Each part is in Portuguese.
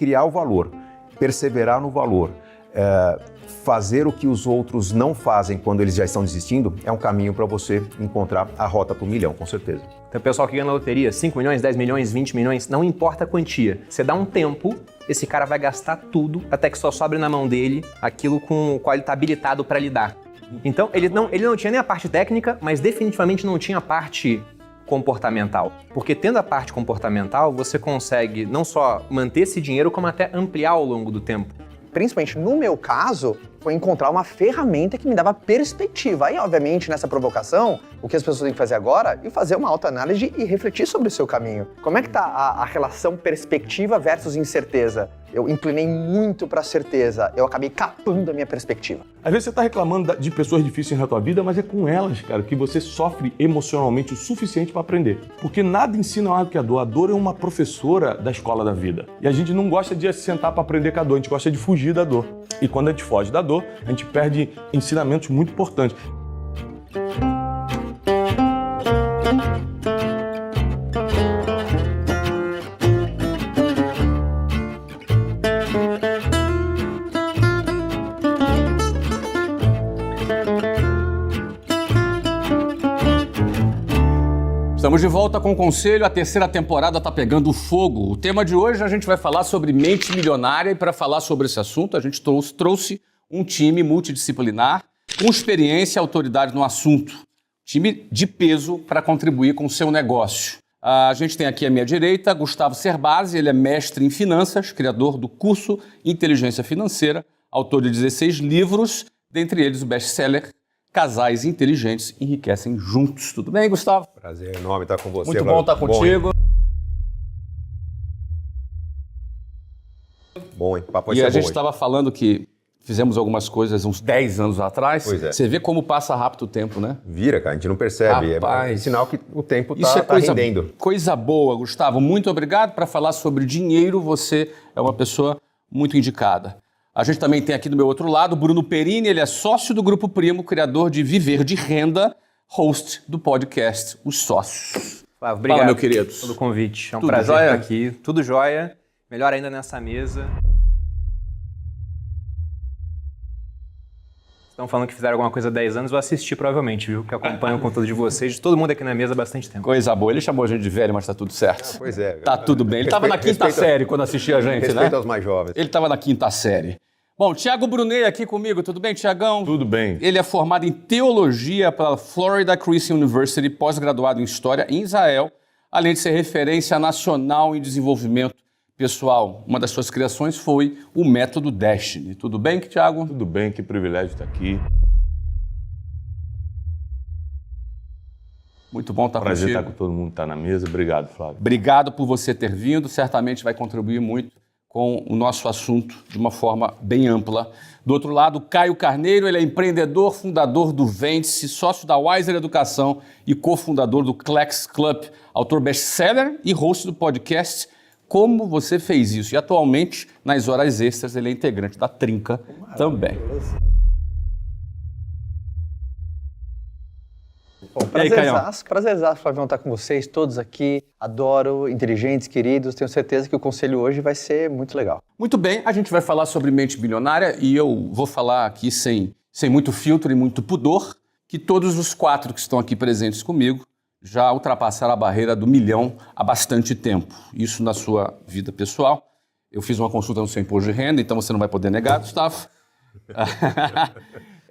criar o valor, perseverar no valor, fazer o que os outros não fazem quando eles já estão desistindo, é um caminho para você encontrar a rota para o milhão, com certeza. Então o pessoal que ganha na loteria, 5 milhões, 10 milhões, 20 milhões, não importa a quantia. Você dá um tempo, esse cara vai gastar tudo até que só sobre na mão dele aquilo com o qual ele está habilitado para lidar. Então ele não tinha nem a parte técnica, mas definitivamente não tinha a parte comportamental. Porque tendo a parte comportamental, você consegue não só manter esse dinheiro, como até ampliar ao longo do tempo. Principalmente no meu caso, foi encontrar uma ferramenta que me dava perspectiva. Aí, obviamente, nessa provocação, o que as pessoas têm que fazer agora é fazer uma autoanálise e refletir sobre o seu caminho. Como é que tá a relação perspectiva versus incerteza? Eu inclinei muito para a certeza, eu acabei capando a minha perspectiva. Às vezes você está reclamando de pessoas difíceis na tua vida, mas é com elas, cara, que você sofre emocionalmente o suficiente para aprender. Porque nada ensina mais do que a dor. A dor é uma professora da escola da vida. E a gente não gosta de se sentar para aprender com a dor, a gente gosta de fugir da dor. E quando a gente foge da dor, a gente perde ensinamentos muito importantes. Estamos de volta com o Conselho, a terceira temporada está pegando fogo. O tema de hoje a gente vai falar sobre mente milionária e para falar sobre esse assunto a gente trouxe um time multidisciplinar com experiência e autoridade no assunto. Time de peso para contribuir com o seu negócio. A gente tem aqui à minha direita Gustavo Cerbasi, ele é mestre em finanças, criador do curso Inteligência Financeira, autor de 16 livros, dentre eles o best-seller Casais Inteligentes Enriquecem Juntos. Tudo bem, Gustavo? Prazer enorme estar com você. Muito bom estar contigo. Bom, hein? Papo E a gente estava falando que fizemos algumas coisas uns 10 anos atrás. Pois é. Você vê como passa rápido o tempo, né? Vira, cara, a gente não percebe. Rapaz, é sinal que o tempo isso é tá rendendo. Coisa boa, Gustavo. Muito obrigado. Para falar sobre dinheiro, você é uma pessoa muito indicada. A gente também tem aqui do meu outro lado Bruno Perini, ele é sócio do Grupo Primo, criador de Viver de Renda, host do podcast Os Sócios. Flávio, obrigado. Fala, meu querido. Pelo convite. É um Tudo prazer jóia? estar aqui. Tudo jóia. Melhor ainda nessa mesa. Estão falando que fizeram alguma coisa há 10 anos, eu assisti provavelmente, viu? Que acompanho o conteúdo de vocês, de todo mundo aqui na mesa há bastante tempo. Coisa boa. Ele chamou a gente de velho, mas tá tudo certo. Pois é. Tá tudo bem. Ele estava na quinta série quando assistia a gente, Respeito né? aos mais jovens. Ele estava na quinta série. Bom, Thiago Brunet aqui comigo. Tudo bem, Thiagão? Tudo bem. Ele é formado em Teologia pela Florida Christian University, pós-graduado em História em Israel, além de ser referência nacional em desenvolvimento pessoal. Uma das suas criações foi o Método Destiny. Tudo bem, Thiago? Tudo bem, que privilégio estar aqui. Muito bom estar Prazer contigo. estar com todo mundo que está na mesa. Obrigado, Flávio. Obrigado por você ter vindo. Certamente vai contribuir muito com o nosso assunto de uma forma bem ampla. Do outro lado, Caio Carneiro, ele é empreendedor, fundador do Vende-se, sócio da Wiser Educação e cofundador do Klex Club, autor best-seller e host do podcast Como Você Fez Isso. E atualmente, nas horas extras, ele é integrante da Trinca também. Bom, E aí, Caião? prazerzaço, Flavião, estar com vocês, todos aqui. Adoro, inteligentes, queridos. Tenho certeza que o conselho hoje vai ser muito legal. Muito bem, a gente vai falar sobre mente bilionária e eu vou falar aqui sem muito filtro e muito pudor, que todos os 4 que estão aqui presentes comigo já ultrapassaram a barreira do milhão há bastante tempo. Isso na sua vida pessoal. Eu fiz uma consulta no seu imposto de renda, então você não vai poder negar, Gustavo.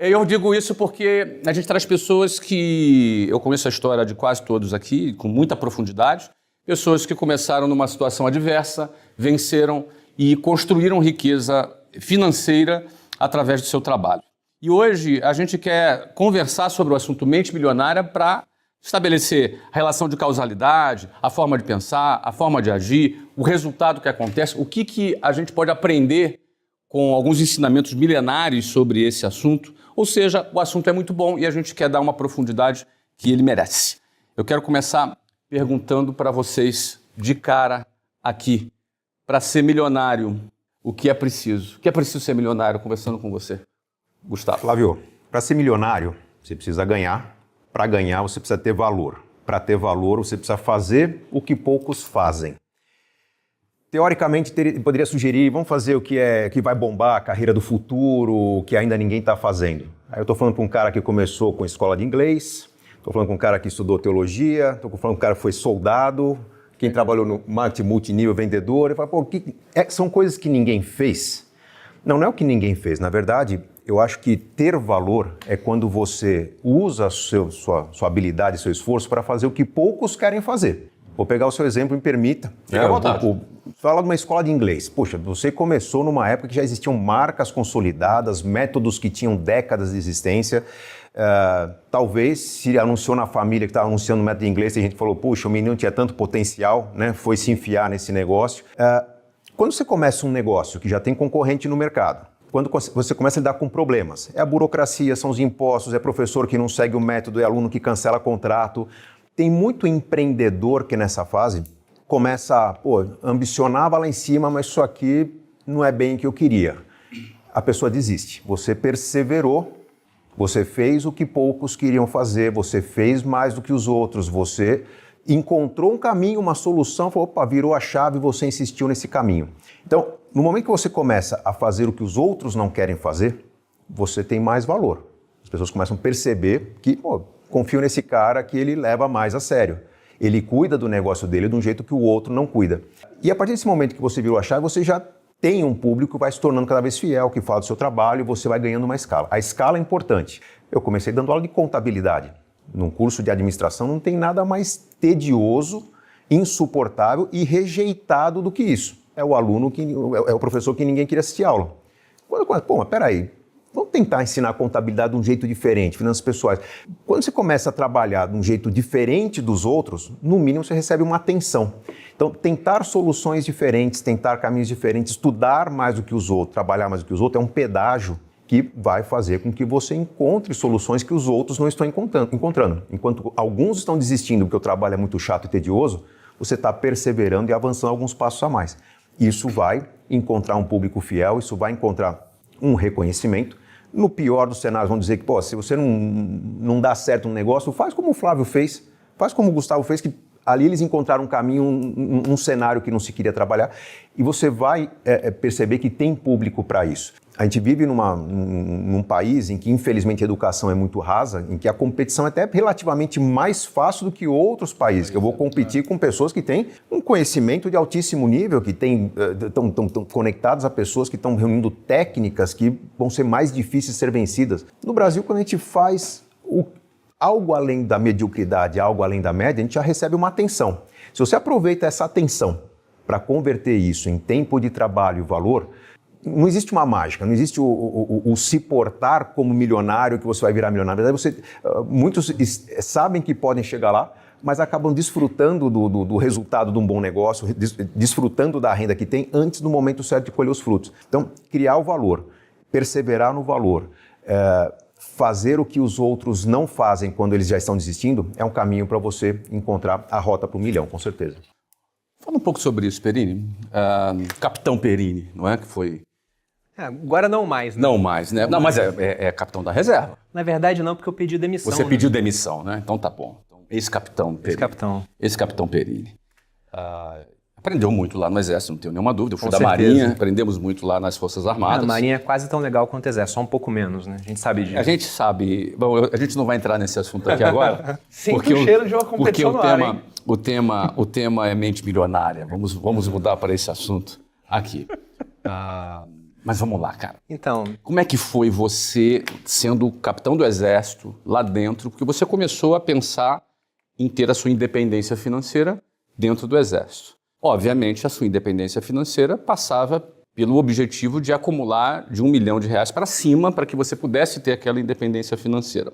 Eu digo isso porque a gente traz pessoas que... Eu conheço a história de quase todos aqui, com muita profundidade. Pessoas que começaram numa situação adversa, venceram e construíram riqueza financeira através do seu trabalho. E hoje a gente quer conversar sobre o assunto mente milionária para estabelecer a relação de causalidade, a forma de pensar, a forma de agir, o resultado que acontece, o que a gente pode aprender com alguns ensinamentos milenares sobre esse assunto. Ou seja, o assunto é muito bom e a gente quer dar uma profundidade que ele merece. Eu quero começar perguntando para vocês, de cara aqui, para ser milionário, o que é preciso? O que é preciso ser milionário? Conversando com você, Gustavo. Flávio, para ser milionário, você precisa ganhar. Para ganhar, você precisa ter valor. Para ter valor, você precisa fazer o que poucos fazem. teoricamente, poderia sugerir, vamos fazer o que vai bombar a carreira do futuro, o que ainda ninguém está fazendo. Aí eu estou falando com um cara que começou com escola de inglês, estou falando com um cara que estudou teologia, estou falando com um cara que foi soldado, quem trabalhou no marketing multinível, vendedor. Eu falo, pô, são coisas que ninguém fez. Não é o que ninguém fez. Na verdade, eu acho que ter valor é quando você usa sua habilidade, seu esforço para fazer o que poucos querem fazer. Vou pegar o seu exemplo, me permita. Fique à vontade. Fala de uma escola de inglês. Poxa, você começou numa época que já existiam marcas consolidadas, métodos que tinham décadas de existência. Talvez se anunciou na família que estava anunciando o método de inglês, e a gente falou, puxa, o menino tinha tanto potencial, né? Foi se enfiar nesse negócio. Quando você começa um negócio que já tem concorrente no mercado, quando você começa a lidar com problemas, é a burocracia, são os impostos, é professor que não segue o método, é aluno que cancela contrato. Tem muito empreendedor que nessa fase começa a ambicionava lá em cima, mas isso aqui não é bem o que eu queria. A pessoa desiste. Você perseverou, você fez o que poucos queriam fazer, você fez mais do que os outros, você encontrou um caminho, uma solução, falou, opa, virou a chave e você insistiu nesse caminho. Então, no momento que você começa a fazer o que os outros não querem fazer, você tem mais valor. As pessoas começam a perceber que, confio nesse cara que ele leva mais a sério. Ele cuida do negócio dele de um jeito que o outro não cuida. E a partir desse momento que você virou a chave, você já tem um público que vai se tornando cada vez fiel, que fala do seu trabalho e você vai ganhando uma escala. A escala é importante. Eu comecei dando aula de contabilidade. Num curso de administração não tem nada mais tedioso, insuportável e rejeitado do que isso. É o aluno, é o professor que ninguém queria assistir aula. Mas peraí. Vamos tentar ensinar contabilidade de um jeito diferente, finanças pessoais. Quando você começa a trabalhar de um jeito diferente dos outros, no mínimo você recebe uma atenção. Então, tentar soluções diferentes, tentar caminhos diferentes, estudar mais do que os outros, trabalhar mais do que os outros, é um pedágio que vai fazer com que você encontre soluções que os outros não estão encontrando. Enquanto alguns estão desistindo porque o trabalho é muito chato e tedioso, você está perseverando e avançando alguns passos a mais. Isso vai encontrar um público fiel, isso vai encontrar um reconhecimento. No pior dos cenários, vão dizer que, se você não dá certo um negócio, faz como o Flávio fez, faz como o Gustavo fez, que ali eles encontraram um caminho, um cenário que não se queria trabalhar, e você vai perceber que tem público para isso. A gente vive num país em que, infelizmente, a educação é muito rasa, em que a competição é até relativamente mais fácil do que outros países, que eu vou competir com pessoas que têm um conhecimento de altíssimo nível, que estão conectados a pessoas que estão reunindo técnicas que vão ser mais difíceis de ser vencidas. No Brasil, quando a gente faz algo além da mediocridade, algo além da média, a gente já recebe uma atenção. Se você aproveita essa atenção para converter isso em tempo de trabalho e valor, não existe uma mágica, não existe o se portar como milionário que você vai virar milionário. Na verdade, muitos sabem que podem chegar lá, mas acabam desfrutando do resultado de um bom negócio, desfrutando da renda que tem antes do momento certo de colher os frutos. Então, criar o valor, perseverar no valor, fazer o que os outros não fazem quando eles já estão desistindo, é um caminho para você encontrar a rota para o milhão, com certeza. Fala um pouco sobre isso, Perini. Capitão Perini, não é? Que foi... Agora não mais, né? Não mais, né? Não, mas é capitão da reserva. Na verdade não, porque eu pedi demissão. Você pediu demissão, né? Então tá bom. Então, ex-capitão Perini. Ex-capitão. Ex-capitão Perini. Aprendeu muito lá no Exército, não tenho nenhuma dúvida. Eu fui Com da certeza. Marinha, aprendemos muito lá nas Forças Armadas. A Marinha é quase tão legal quanto o Exército, só um pouco menos, né? A gente sabe disso. A gente sabe... Bom, a gente não vai entrar nesse assunto aqui agora. Sinto o cheiro de uma competição no ar, hein? O tema é mente milionária. Vamos mudar para esse assunto aqui. Mas vamos lá, cara. Então... Como é que foi você, sendo capitão do Exército, lá dentro, porque você começou a pensar em ter a sua independência financeira dentro do Exército? Obviamente, a sua independência financeira passava pelo objetivo de acumular de R$1 milhão para cima para que você pudesse ter aquela independência financeira.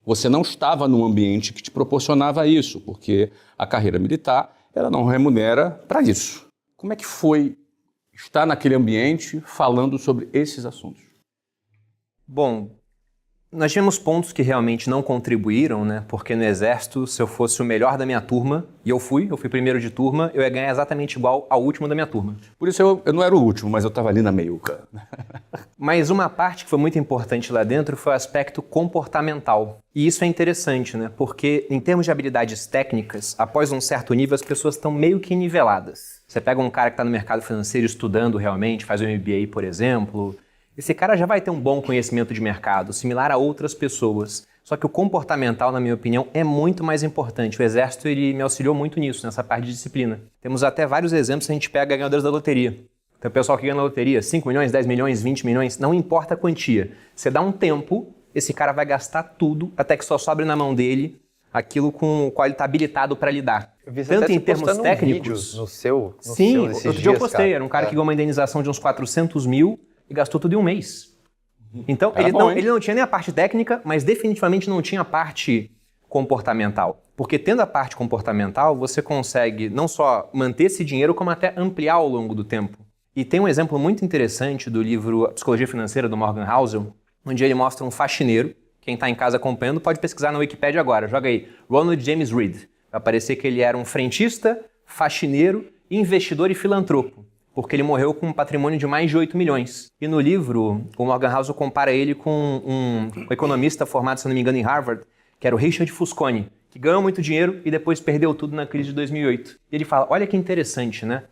Você não estava num ambiente que te proporcionava isso, porque a carreira militar ela não remunera para isso. Como é que foi estar naquele ambiente falando sobre esses assuntos? Bom, nós tivemos pontos que realmente não contribuíram, né? Porque no Exército, se eu fosse o melhor da minha turma, e eu fui primeiro de turma, eu ia ganhar exatamente igual ao último da minha turma. Por isso eu não era o último, mas eu estava ali na meiuca. Mas uma parte que foi muito importante lá dentro foi o aspecto comportamental. E isso é interessante, né? Porque em termos de habilidades técnicas, após um certo nível, as pessoas estão meio que niveladas. Você pega um cara que está no mercado financeiro estudando realmente, faz um MBA, por exemplo, esse cara já vai ter um bom conhecimento de mercado, similar a outras pessoas. Só que o comportamental, na minha opinião, é muito mais importante. O Exército ele me auxiliou muito nisso, nessa parte de disciplina. Temos até vários exemplos que a gente pega ganhadores da loteria. Então, o pessoal que ganha na loteria, 5 milhões, 10 milhões, 20 milhões, não importa a quantia. Você dá um tempo, esse cara vai gastar tudo até que só sobre na mão dele aquilo com o qual ele está habilitado para lidar. Eu vi Tanto até em você termos postando técnicos... no seu Sim, esses outro dia eu dias, postei. cara. Era um cara que ganhou uma indenização de uns 400 mil e gastou tudo em um mês. Então, Era bom, hein? ele não tinha nem a parte técnica, mas definitivamente não tinha a parte comportamental. Porque tendo a parte comportamental, você consegue não só manter esse dinheiro, como até ampliar ao longo do tempo. E tem um exemplo muito interessante do livro A Psicologia Financeira, do Morgan Housel, onde ele mostra um faxineiro. Quem está em casa acompanhando pode pesquisar na Wikipédia agora. Joga aí, Ronald James Reed. Vai aparecer que ele era um frentista, faxineiro, investidor e filantropo, porque ele morreu com um patrimônio de mais de 8 milhões. E no livro, o Morgan Housel compara ele com um economista formado, se não me engano, em Harvard, que era o Richard Fusconi, que ganhou muito dinheiro e depois perdeu tudo na crise de 2008. E ele fala, olha que interessante, né?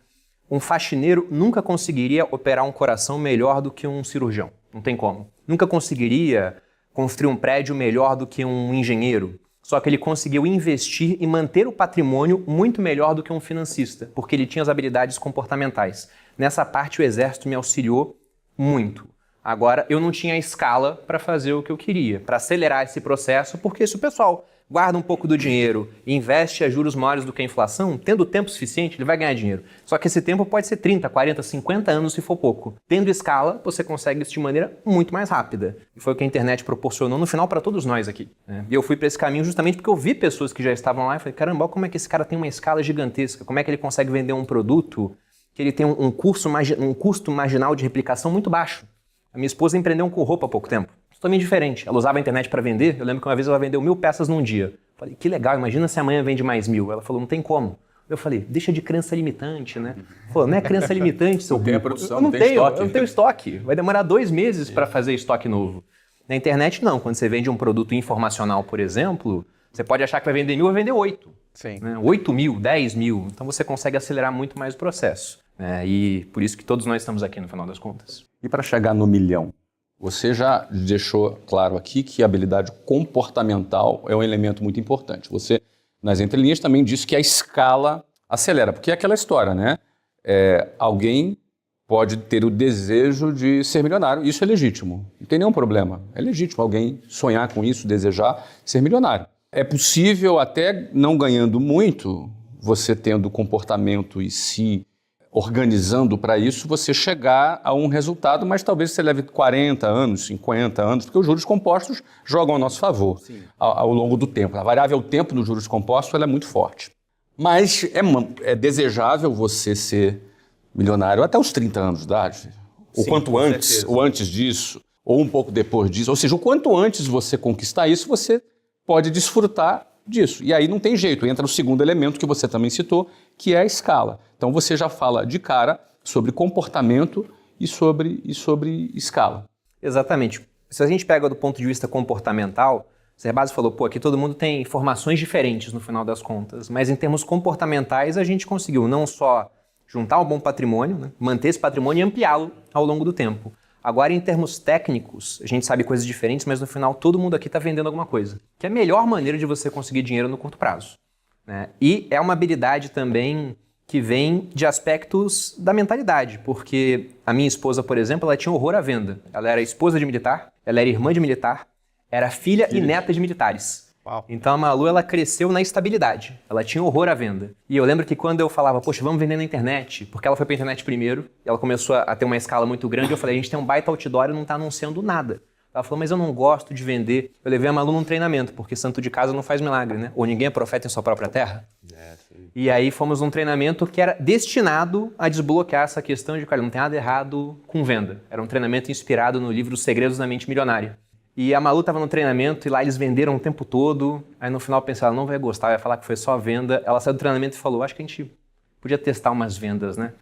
Um faxineiro nunca conseguiria operar um coração melhor do que um cirurgião. Não tem como. Nunca conseguiria construir um prédio melhor do que um engenheiro. Só que ele conseguiu investir e manter o patrimônio muito melhor do que um financista, porque ele tinha as habilidades comportamentais. Nessa parte, o Exército me auxiliou muito. Agora, eu não tinha escala para fazer o que eu queria, para acelerar esse processo, porque se o pessoal guarda um pouco do dinheiro e investe a juros maiores do que a inflação, tendo tempo suficiente, ele vai ganhar dinheiro. Só que esse tempo pode ser 30, 40, 50 anos se for pouco. Tendo escala, você consegue isso de maneira muito mais rápida. E foi o que a internet proporcionou no final para todos nós aqui, né? E eu fui para esse caminho justamente porque eu vi pessoas que já estavam lá e falei, caramba, como é que esse cara tem uma escala gigantesca? Como é que ele consegue vender um produto que ele tem um custo marginal de replicação muito baixo? A minha esposa empreendeu com roupa há pouco tempo. Totalmente diferente. Ela usava a internet para vender. Eu lembro que uma vez ela vendeu 1000 peças num dia. Falei, que legal, imagina se amanhã vende mais 1000. Ela falou, não tem como. Eu falei, deixa de crença limitante, né? Falou, não é crença limitante, seu Tem a burro. produção, eu não tem tenho, estoque. eu não tenho estoque. Vai demorar 2 meses para fazer estoque novo. Na internet, não. Quando você vende um produto informacional, por exemplo, você pode achar que vai vender 1000, vai vender 8. Sim. Né? 8 mil, 10 mil. Então você consegue acelerar muito mais o processo. E por isso que todos nós estamos aqui no final das contas. E para chegar no milhão? Você já deixou claro aqui que a habilidade comportamental é um elemento muito importante. Você, nas entrelinhas, também disse que a escala acelera, porque é aquela história, né? Alguém pode ter o desejo de ser milionário, isso é legítimo, não tem nenhum problema. É legítimo alguém sonhar com isso, desejar ser milionário. É possível, até não ganhando muito, você tendo comportamento e se organizando para isso, você chegar a um resultado, mas talvez você leve 40 anos, 50 anos, porque os juros compostos jogam a nosso favor ao longo do tempo. A variável tempo dos juros compostos ela é muito forte. Mas é desejável você ser milionário até os 30 anos de idade, ou Sim, quanto com antes, certeza. ou antes disso, ou um pouco depois disso. Ou seja, o quanto antes você conquistar isso, você pode desfrutar disso. E aí não tem jeito, entra o segundo elemento que você também citou, que é a escala. Então você já fala de cara sobre comportamento e sobre escala. Exatamente. Se a gente pega do ponto de vista comportamental, o Zerbasi falou, aqui todo mundo tem formações diferentes no final das contas, mas em termos comportamentais a gente conseguiu não só juntar um bom patrimônio, né, manter esse patrimônio e ampliá-lo ao longo do tempo. Agora, em termos técnicos, a gente sabe coisas diferentes, mas no final todo mundo aqui está vendendo alguma coisa, que é a melhor maneira de você conseguir dinheiro no curto prazo, né? E é uma habilidade também que vem de aspectos da mentalidade, porque a minha esposa, por exemplo, ela tinha horror à venda. Ela era esposa de militar, ela era irmã de militar, era filha e neta de militares. Uau. Então a Malu, ela cresceu na estabilidade. Ela tinha horror à venda. E eu lembro que quando eu falava, poxa, vamos vender na internet, porque ela foi pra internet primeiro, e ela começou a ter uma escala muito grande, eu falei, a gente tem um baita outdoor e não tá anunciando nada. Ela falou, mas eu não gosto de vender. Eu levei a Malu num treinamento, porque santo de casa não faz milagre, né? Ou ninguém é profeta em sua própria terra. E aí fomos num treinamento que era destinado a desbloquear essa questão de, cara, não tem nada errado com venda. Era um treinamento inspirado no livro Os Segredos da Mente Milionária. E a Malu estava no treinamento e lá eles venderam o tempo todo. Aí no final eu pensei, ela não vai gostar, vai falar que foi só venda. Ela saiu do treinamento e falou, acho que a gente podia testar umas vendas, né?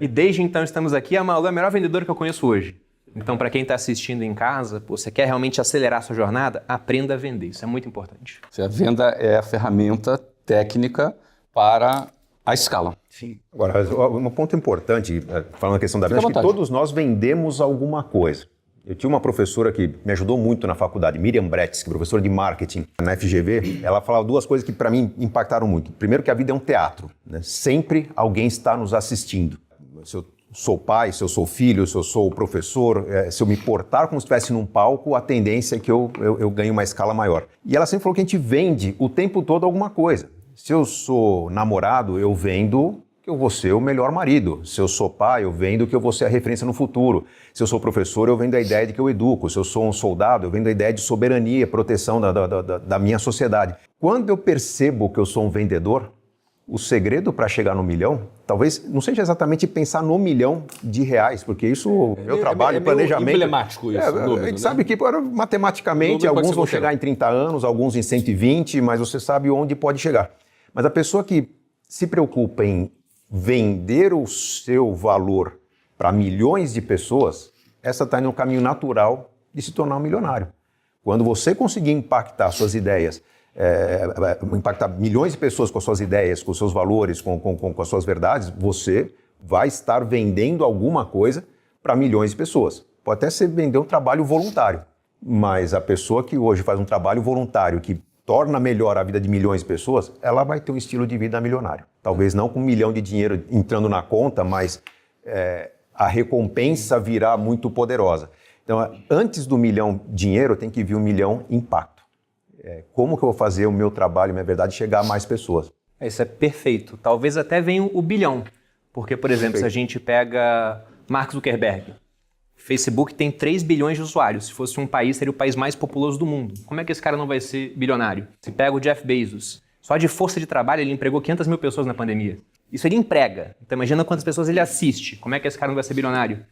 E desde então estamos aqui, a Malu é a melhor vendedora que eu conheço hoje. Então, para quem está assistindo em casa, você quer realmente acelerar a sua jornada, aprenda a vender. Isso é muito importante. A venda é a ferramenta técnica para a escala. Sim. Agora, um ponto importante, falando na questão da venda, Fica à acho que vontade. todos nós vendemos alguma coisa. Eu tinha uma professora que me ajudou muito na faculdade, Miriam Bretz, que é professora de marketing na FGV. Ela falava duas coisas que para mim impactaram muito. Primeiro, que a vida é um teatro, né? Sempre alguém está nos assistindo. Se eu sou pai, se eu sou filho, se eu sou professor, se eu me portar como se estivesse num palco, a tendência é que eu ganhe uma escala maior. E ela sempre falou que a gente vende o tempo todo alguma coisa. Se eu sou namorado, eu vendo que eu vou ser o melhor marido. Se eu sou pai, eu vendo que eu vou ser a referência no futuro. Se eu sou professor, eu vendo a ideia de que eu educo. Se eu sou um soldado, eu vendo a ideia de soberania, proteção da minha sociedade. Quando eu percebo que eu sou um vendedor, o segredo para chegar no milhão, talvez não seja exatamente pensar no milhão de reais, porque isso, meu trabalho, planejamento... É emblemático isso, a gente sabe que matematicamente alguns vão chegar em 30 anos, alguns em 120, mas você sabe onde pode chegar. Mas a pessoa que se preocupa em vender o seu valor para milhões de pessoas, essa está no caminho natural de se tornar um milionário. Quando você conseguir impactar suas ideias, impactar milhões de pessoas com as suas ideias, com os seus valores, com as suas verdades, você vai estar vendendo alguma coisa para milhões de pessoas. Pode até ser vender um trabalho voluntário, mas a pessoa que hoje faz um trabalho voluntário que torna melhor a vida de milhões de pessoas, ela vai ter um estilo de vida milionário. Talvez não com 1 milhão de dinheiro entrando na conta, mas a recompensa virá muito poderosa. Então, antes do 1 milhão dinheiro, tem que vir 1 milhão impacto. Como que eu vou fazer o meu trabalho, minha verdade, chegar a mais pessoas? Isso é perfeito. Talvez até venha o bilhão. Porque, por exemplo, se a gente pega Mark Zuckerberg, Facebook tem 3 bilhões de usuários. Se fosse um país, seria o país mais populoso do mundo. Como é que esse cara não vai ser bilionário? Se pega o Jeff Bezos, só de força de trabalho ele empregou 500 mil pessoas na pandemia. Isso ele emprega. Então imagina quantas pessoas ele assiste. Como é que esse cara não vai ser bilionário?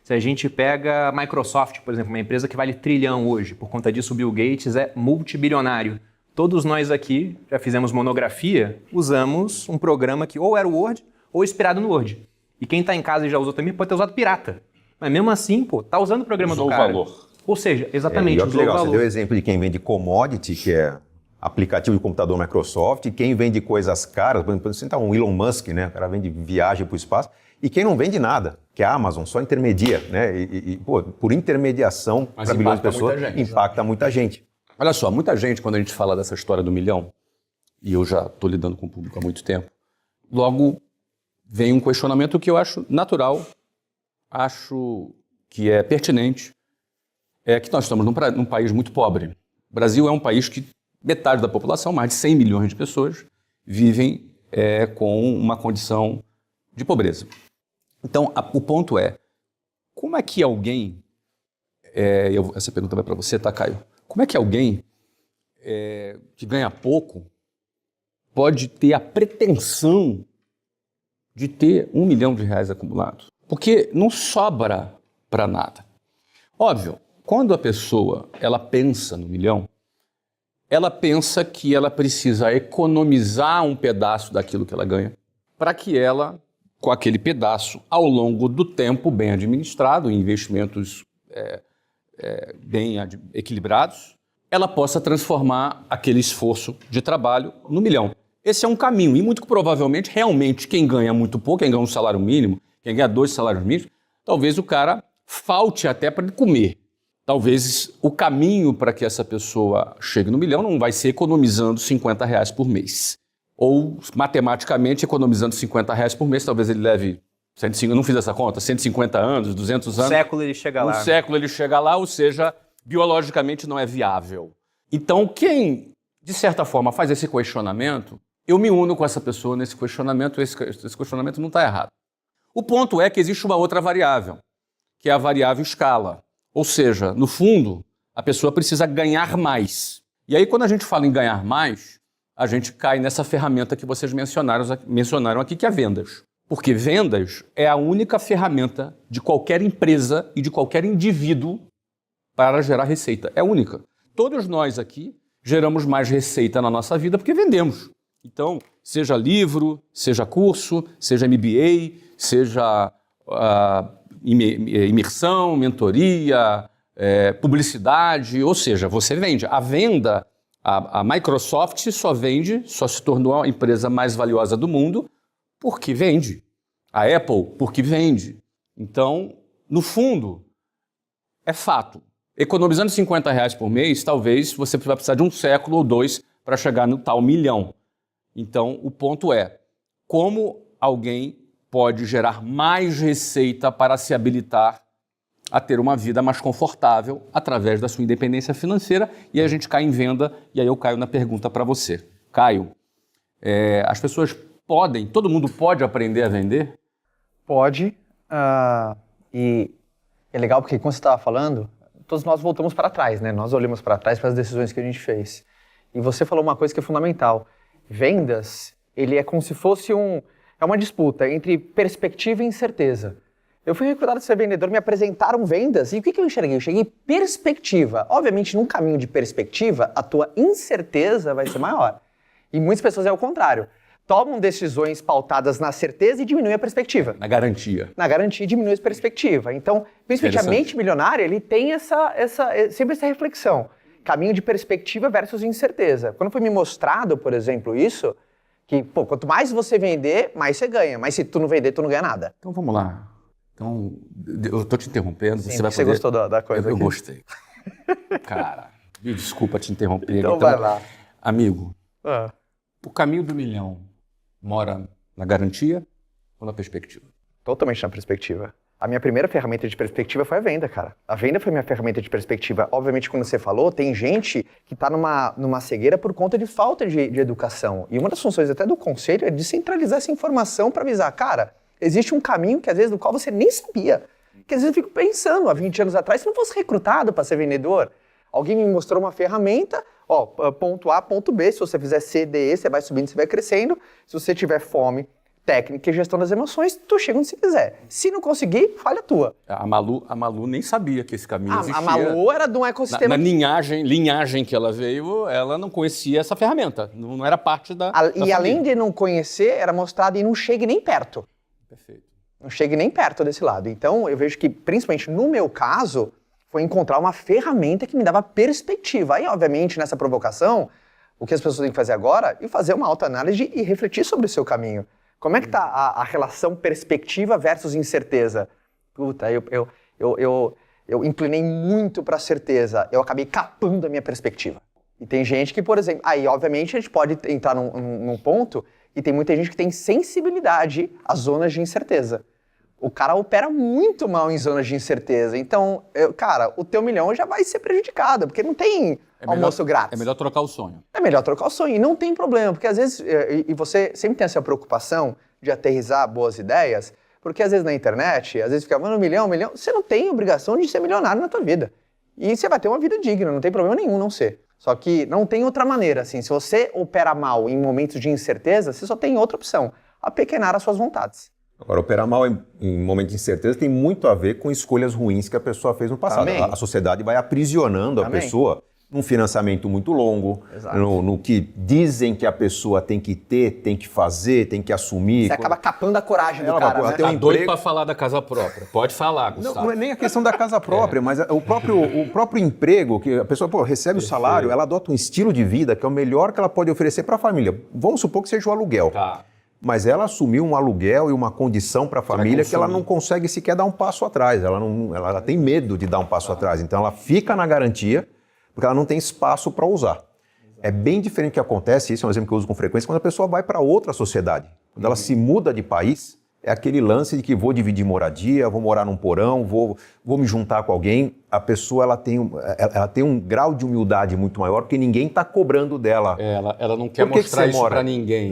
Se a gente pega a Microsoft, por exemplo, uma empresa que vale trilhão hoje, por conta disso o Bill Gates é multibilionário. Todos nós aqui já fizemos monografia, usamos um programa que ou era o Word ou inspirado no Word. E quem está em casa e já usou também pode ter usado pirata. Mas mesmo assim, tá usando o programa Usou do cara. o valor. Ou seja, exatamente, E olha que usou o legal, valor. você deu o exemplo de quem vende commodity, que é aplicativo de computador Microsoft, e quem vende coisas caras, por exemplo, você tá um Elon Musk, né? O cara vende viagem para o espaço, e quem não vende nada, que é a Amazon, só intermedia, né? Por intermediação para milhões de pessoas, impacta muita gente. Olha só, muita gente, quando a gente fala dessa história do milhão, e eu já estou lidando com o público há muito tempo, logo vem um questionamento que eu acho natural, acho que é pertinente, é que nós estamos num país muito pobre. O Brasil é um país que metade da população, mais de 100 milhões de pessoas, vivem com uma condição de pobreza. Então, o ponto é, como é que alguém, essa pergunta vai para você, tá, Caio? Como é que alguém que ganha pouco pode ter a pretensão de ter R$1 milhão acumulado? Porque não sobra para nada. Óbvio, quando a pessoa ela pensa no milhão, ela pensa que ela precisa economizar um pedaço daquilo que ela ganha para que ela, com aquele pedaço, ao longo do tempo, bem administrado, em investimentos bem equilibrados, ela possa transformar aquele esforço de trabalho no milhão. Esse é um caminho, e muito provavelmente, realmente, quem ganha muito pouco, quem ganha um salário mínimo, quem ganha 2 salários mínimos, talvez o cara falte até para ele comer. Talvez o caminho para que essa pessoa chegue no milhão não vai ser economizando R$50 por mês. Ou, matematicamente, economizando R$50 por mês, talvez ele leve, 150, eu não fiz essa conta, 150 anos, 200 anos. Um século ele chega lá. Um século ele chega lá, ou seja, biologicamente não é viável. Então, quem, de certa forma, faz esse questionamento, eu me uno com essa pessoa nesse questionamento, esse questionamento não está errado. O ponto é que existe uma outra variável, que é a variável escala. Ou seja, no fundo, a pessoa precisa ganhar mais. E aí, quando a gente fala em ganhar mais, a gente cai nessa ferramenta que vocês mencionaram aqui, que é vendas. Porque vendas é a única ferramenta de qualquer empresa e de qualquer indivíduo para gerar receita. É única. Todos nós aqui geramos mais receita na nossa vida porque vendemos. Então, seja livro, seja curso, seja MBA, seja imersão, mentoria, publicidade, ou seja, você vende. A venda, a Microsoft só se tornou a empresa mais valiosa do mundo porque vende. A Apple, porque vende. Então, no fundo, é fato. Economizando R$50 por mês, talvez você vai precisar de um século ou dois para chegar no tal milhão. Então, o ponto é, como alguém pode gerar mais receita para se habilitar a ter uma vida mais confortável através da sua independência financeira, e aí a gente cai em venda, e aí eu caio na pergunta para você. Caio, as pessoas podem, todo mundo pode aprender a vender? Pode, e é legal porque quando você estava falando, todos nós voltamos para trás, né? Nós olhamos para trás para as decisões que a gente fez. E você falou uma coisa que é fundamental. Vendas, ele é como se fosse uma disputa entre perspectiva e incerteza. Eu fui recrutado para ser vendedor, me apresentaram vendas, e o que eu enxerguei? Eu enxerguei perspectiva. Obviamente, num caminho de perspectiva, a tua incerteza vai ser maior. E muitas pessoas é o contrário. Tomam decisões pautadas na certeza e diminuem a perspectiva. Na garantia. Na garantia e diminui a perspectiva. Então, principalmente a mente milionária, ele tem sempre essa reflexão. Caminho de perspectiva versus incerteza. Quando foi me mostrado, por exemplo, isso, que quanto mais você vender, mais você ganha. Mas se tu não vender, tu não ganha nada. Então vamos lá. Então, eu tô te interrompendo. Sim, você vai você poder... gostou da coisa Eu aqui? gostei. Cara, me desculpa te interromper. Então vai lá. Amigo, o caminho do milhão mora na garantia ou na perspectiva? Totalmente na perspectiva. A minha primeira ferramenta de perspectiva foi a venda, cara. A venda foi minha ferramenta de perspectiva. Obviamente, quando você falou, tem gente que está numa cegueira por conta de falta de educação. E uma das funções até do conselho é descentralizar essa informação para avisar, cara, existe um caminho que às vezes do qual você nem sabia. Que às vezes eu fico pensando, há 20 anos atrás, se não fosse recrutado para ser vendedor, alguém me mostrou uma ferramenta, ponto A, ponto B, se você fizer C, D, E, você vai subindo, você vai crescendo. Se você tiver fome, técnica e gestão das emoções, tu chega onde você quiser. Se não conseguir, falha tua. A Malu nem sabia que esse caminho existia. A Malu era de um ecossistema... Na linhagem que ela veio, ela não conhecia essa ferramenta. Não era parte da E além de não conhecer, era mostrado e não chegue nem perto. Perfeito. Não chegue nem perto desse lado. Então, eu vejo que, principalmente no meu caso, foi encontrar uma ferramenta que me dava perspectiva. Aí, obviamente, nessa provocação, o que as pessoas têm que fazer agora é fazer uma autoanálise e refletir sobre o seu caminho. Como é que está a relação perspectiva versus incerteza? Puta, eu inclinei muito para a certeza, eu acabei capando a minha perspectiva. E tem gente que, por exemplo, aí obviamente a gente pode entrar num ponto e tem muita gente que tem sensibilidade às zonas de incerteza. O cara opera muito mal em zonas de incerteza. Então, cara, o teu milhão já vai ser prejudicado, porque não tem almoço grátis. É melhor trocar o sonho. É melhor trocar o sonho. E não tem problema, porque às vezes, e você sempre tem essa preocupação de aterrissar boas ideias, porque às vezes na internet, às vezes fica, mano, um milhão, você não tem obrigação de ser milionário na tua vida. E você vai ter uma vida digna, não tem problema nenhum não ser. Só que não tem outra maneira, assim, se você opera mal em momentos de incerteza, você só tem outra opção, apequenar as suas vontades. Agora, operar mal em momentos de incerteza tem muito a ver com escolhas ruins que a pessoa fez no passado. Amém. A sociedade vai aprisionando a Amém. pessoa num financiamento muito longo, no que dizem que a pessoa tem que ter, tem que fazer, tem que assumir. Você acaba capando a coragem do Ela cara, vai né? ter um Tá doido emprego. pra falar da casa própria. Pode falar, Gustavo. Não é nem a questão da casa própria, mas o próprio emprego, que a pessoa recebe o salário, ela adota um estilo de vida que é o melhor que ela pode oferecer para a família. Vamos supor que seja o aluguel. Tá. Mas ela assumiu um aluguel e uma condição para a família que ela não consegue sequer dar um passo atrás. Ela tem medo de dar um passo atrás. Então ela fica na garantia porque ela não tem espaço para usar. É bem diferente do que acontece, isso é um exemplo que eu uso com frequência, quando a pessoa vai para outra sociedade. Quando ela se muda de país, é aquele lance de que vou dividir moradia, vou morar num porão, vou me juntar com alguém. A pessoa ela tem um grau de humildade muito maior porque ninguém está cobrando dela. Ela não quer Por que mostrar você isso mora? pra ninguém.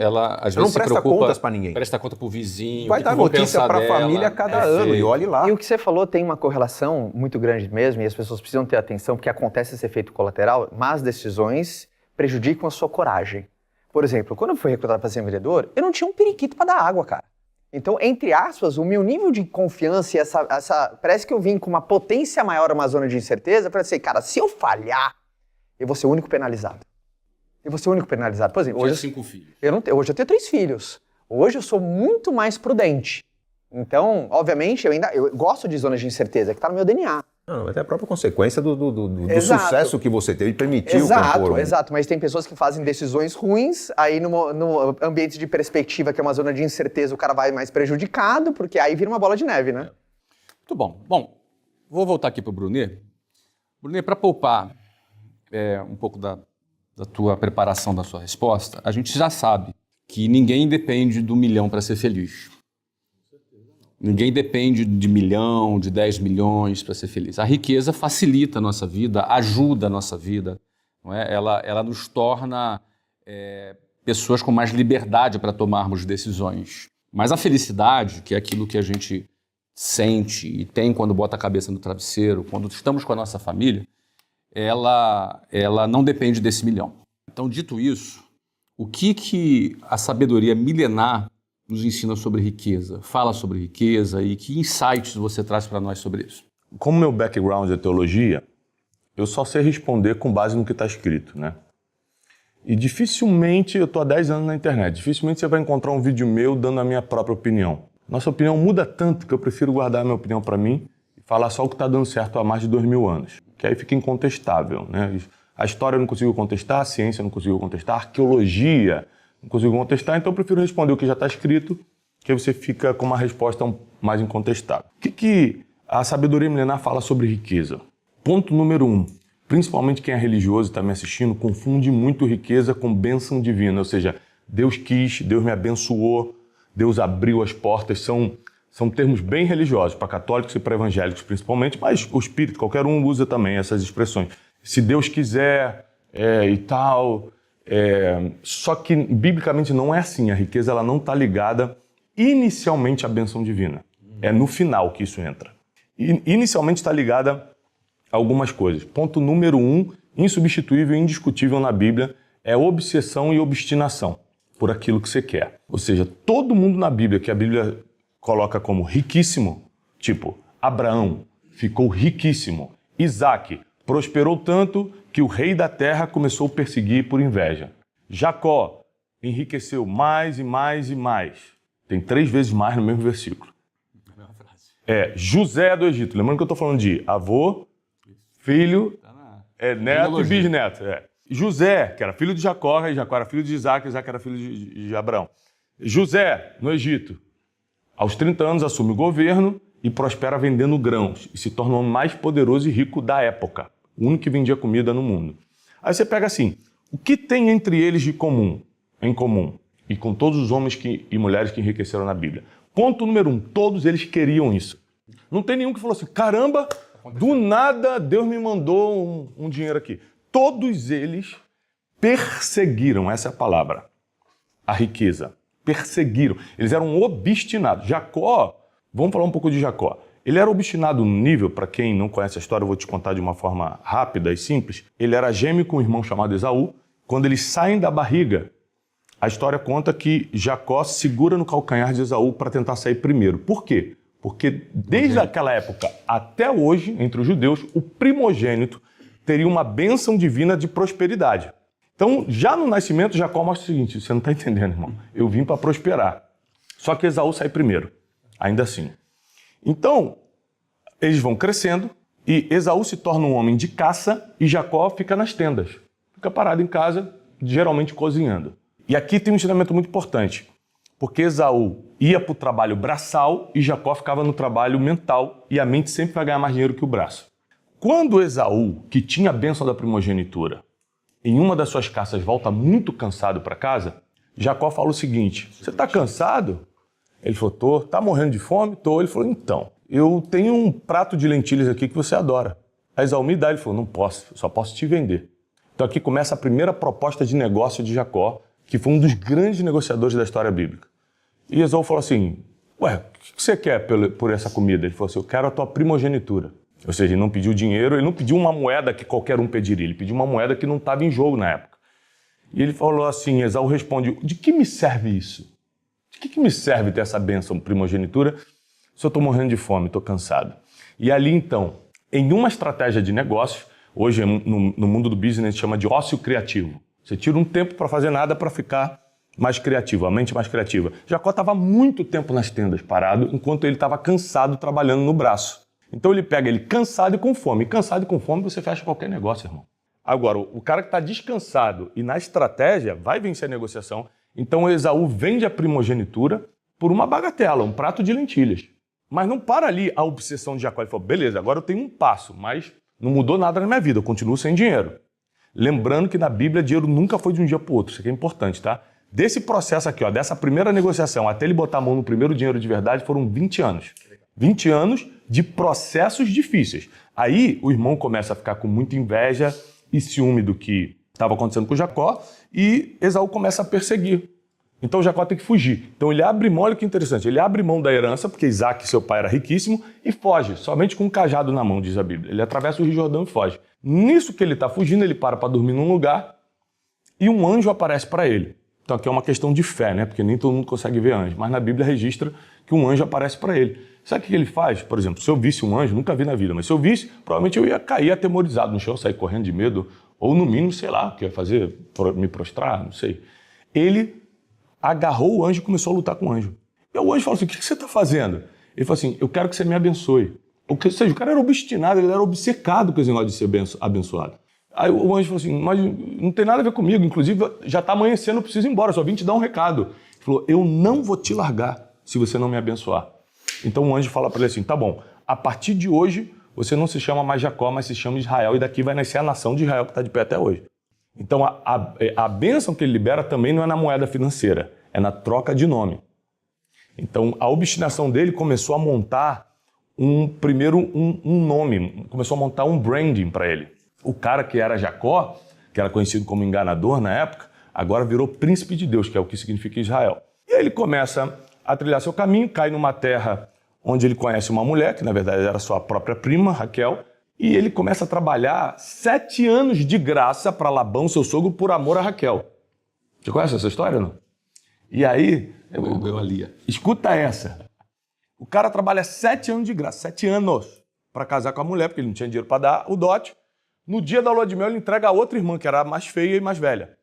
Ela às Ela vezes não se presta preocupa, contas pra ninguém. Presta conta pro vizinho. Vai o que dar vão notícia pensar para a dela. família a cada ano e olhe lá. E o que você falou tem uma correlação muito grande mesmo, e as pessoas precisam ter atenção, porque acontece esse efeito colateral, más decisões prejudicam a sua coragem. Por exemplo, quando eu fui recrutado para ser vendedor, eu não tinha um periquito para dar água, cara. Então, entre aspas, o meu nível de confiança e parece que eu vim com uma potência maior numa zona de incerteza, para dizer, cara, se eu falhar, eu vou ser o único penalizado. Eu vou ser o único penalizado. Por exemplo, Tinha hoje 5 filhos. hoje eu tenho 3 filhos. Hoje eu sou muito mais prudente. Então, obviamente, eu gosto de zonas de incerteza, que tá no meu DNA. Não, mas é a própria consequência do Exato. sucesso que você teve e permitiu Exato, compor. exato. Mas tem pessoas que fazem decisões ruins, aí no ambiente de perspectiva, que é uma zona de incerteza, o cara vai mais prejudicado, porque aí vira uma bola de neve, né? Muito bom. Bom, vou voltar aqui para o Brunet. Brunet, para poupar um pouco da tua preparação da sua resposta, a gente já sabe que ninguém depende do milhão para ser feliz. Ninguém depende de milhão, de 10 milhões para ser feliz. A riqueza facilita a nossa vida, ajuda a nossa vida, não é? Ela nos torna pessoas com mais liberdade para tomarmos decisões. Mas a felicidade, que é aquilo que a gente sente e tem quando bota a cabeça no travesseiro, quando estamos com a nossa família, ela não depende desse milhão. Então, dito isso, o que a sabedoria milenar nos ensina sobre riqueza, fala sobre riqueza e que insights você traz para nós sobre isso? Como meu background é teologia, eu só sei responder com base no que está escrito, né? E dificilmente, eu estou há 10 anos na internet, dificilmente você vai encontrar um vídeo meu dando a minha própria opinião. Nossa opinião muda tanto que eu prefiro guardar a minha opinião para mim e falar só o que está dando certo há mais de 2000 anos, que aí fica incontestável, né? A história eu não consigo contestar, a ciência eu não consigo contestar, a arqueologia não consigo contestar, então eu prefiro responder o que já está escrito, que aí você fica com uma resposta mais incontestável. O que a sabedoria milenar fala sobre riqueza? Ponto número 1. Principalmente quem é religioso e está me assistindo, confunde muito riqueza com bênção divina. Ou seja, Deus quis, Deus me abençoou, Deus abriu as portas. São termos bem religiosos, para católicos e para evangélicos principalmente, mas o espírito, qualquer um usa também essas expressões. Se Deus quiser e tal... Só que, biblicamente, não é assim. A riqueza ela não está ligada inicialmente à bênção divina. É no final que isso entra. Inicialmente está ligada a algumas coisas. Ponto número 1, insubstituível e indiscutível na Bíblia, é obsessão e obstinação por aquilo que você quer. Ou seja, todo mundo na Bíblia, que a Bíblia coloca como riquíssimo, tipo Abraão ficou riquíssimo, Isaac prosperou tanto que o rei da terra começou a perseguir por inveja. Jacó enriqueceu mais e mais e mais. Tem 3 vezes mais no mesmo versículo. José do Egito. Lembrando que eu estou falando de avô, filho, neto e bisneto. José, que era filho de Jacó, e Jacó era filho de Isaac, Isaac era filho de Abraão. José, no Egito, aos 30 anos assume o governo e prospera vendendo grãos e se torna o homem mais poderoso e rico da época. O único que vendia comida no mundo. Aí você pega assim, o que tem entre eles em comum, e com todos os homens e mulheres que enriqueceram na Bíblia? Ponto número 1, todos eles queriam isso. Não tem nenhum que falou assim, caramba, do nada Deus me mandou um dinheiro aqui. Todos eles perseguiram, essa é a palavra, a riqueza. Perseguiram, eles eram obstinados. Jacó, vamos falar um pouco de Jacó. Ele era obstinado no nível, para quem não conhece a história, eu vou te contar de uma forma rápida e simples. Ele era gêmeo com um irmão chamado Esaú. Quando eles saem da barriga, a história conta que Jacó segura no calcanhar de Esaú para tentar sair primeiro. Por quê? Porque desde aquela época até hoje, entre os judeus, o primogênito teria uma bênção divina de prosperidade. Então, já no nascimento, Jacó mostra o seguinte, você não está entendendo, irmão, eu vim para prosperar. Só que Esaú sai primeiro, ainda assim. Então, eles vão crescendo e Esaú se torna um homem de caça e Jacó fica nas tendas. Fica parado em casa, geralmente cozinhando. E aqui tem um ensinamento muito importante, porque Esaú ia para o trabalho braçal e Jacó ficava no trabalho mental e a mente sempre vai ganhar mais dinheiro que o braço. Quando Esaú, que tinha a bênção da primogenitura, em uma das suas caças volta muito cansado para casa, Jacó fala o seguinte, você está cansado? Ele falou, tô. Tá morrendo de fome? Tô. Ele falou, então, eu tenho um prato de lentilhas aqui que você adora. A Esaú me dá. Ele falou, não posso, só posso te vender. Então aqui começa a primeira proposta de negócio de Jacó, que foi um dos grandes negociadores da história bíblica. E Esaú falou assim, ué, o que você quer por essa comida? Ele falou assim, eu quero a tua primogenitura. Ou seja, ele não pediu dinheiro, ele não pediu uma moeda que qualquer um pediria, ele pediu uma moeda que não estava em jogo na época. E ele falou assim, Esaú responde, de que me serve isso? De que me serve ter essa bênção primogenitura se eu estou morrendo de fome, estou cansado? E ali então, em uma estratégia de negócio, hoje no mundo do business chama de ócio criativo. Você tira um tempo para fazer nada para ficar mais criativo, a mente mais criativa. Jacó estava muito tempo nas tendas parado, enquanto ele estava cansado trabalhando no braço. Então ele pega ele cansado e com fome. E cansado e com fome você fecha qualquer negócio, irmão. Agora, o cara que está descansado e na estratégia vai vencer a negociação. Então Esaú vende a primogenitura por uma bagatela, um prato de lentilhas. Mas não para ali a obsessão de Jacó. Ele falou, beleza, agora eu tenho um passo, mas não mudou nada na minha vida, eu continuo sem dinheiro. Lembrando que na Bíblia dinheiro nunca foi de um dia para o outro, isso aqui é importante, tá? Desse processo aqui, ó, dessa primeira negociação até ele botar a mão no primeiro dinheiro de verdade, foram 20 anos. 20 anos de processos difíceis. Aí o irmão começa a ficar com muita inveja e ciúme do que estava acontecendo com Jacó e Esaú começa a perseguir. Então Jacó tem que fugir. Então ele abre mão, olha que interessante, ele abre mão da herança, porque Isaac, seu pai, era riquíssimo, e foge, somente com um cajado na mão, diz a Bíblia. Ele atravessa o Rio Jordão e foge. Nisso que ele está fugindo, ele para dormir num lugar e um anjo aparece para ele. Então aqui é uma questão de fé, né? Porque nem todo mundo consegue ver anjo, mas na Bíblia registra que um anjo aparece para ele. Sabe o que ele faz? Por exemplo, se eu visse um anjo, nunca vi na vida, mas se eu visse, provavelmente eu ia cair atemorizado no chão, sair correndo de medo, ou no mínimo, sei lá, o que ia fazer, me prostrar, não sei. Ele agarrou o anjo e começou a lutar com o anjo. E o anjo falou assim, o que você está fazendo? Ele falou assim, eu quero que você me abençoe. Ou seja, o cara era obstinado, ele era obcecado com esse negócio de ser abençoado. Aí o anjo falou assim, mas não tem nada a ver comigo, inclusive já está amanhecendo, eu preciso ir embora, só vim te dar um recado. Ele falou, eu não vou te largar se você não me abençoar. Então o anjo fala para ele assim, tá bom, a partir de hoje você não se chama mais Jacó, mas se chama Israel, e daqui vai nascer a nação de Israel que está de pé até hoje. Então a bênção que ele libera também não é na moeda financeira, é na troca de nome. Então a obstinação dele começou a montar um nome, começou a montar um branding para ele. O cara que era Jacó, que era conhecido como enganador na época, agora virou príncipe de Deus, que é o que significa Israel. E aí ele começa a trilhar seu caminho, cai numa terra onde ele conhece uma mulher, que na verdade era sua própria prima, Raquel, e ele começa a trabalhar 7 anos de graça para Labão, seu sogro, por amor a Raquel. Você conhece essa história, não? E aí... Eu ali. Escuta essa. O cara trabalha 7 anos de graça, 7 anos, para casar com a mulher, porque ele não tinha dinheiro para dar o dote. No dia da lua de mel, ele entrega a outra irmã, que era a mais feia e mais velha.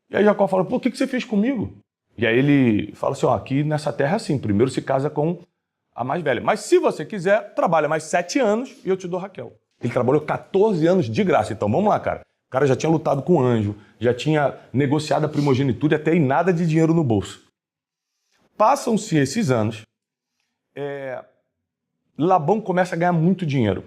E aí Jacó fala, pô, o que você fez comigo? E aí ele fala assim, ó, aqui nessa terra é assim, primeiro se casa com a mais velha. Mas se você quiser, trabalha mais 7 anos e eu te dou Raquel. Ele trabalhou 14 anos de graça. Então vamos lá, cara. O cara já tinha lutado com o anjo, já tinha negociado a primogenitura e até aí nada de dinheiro no bolso. Passam-se esses anos, Labão começa a ganhar muito dinheiro.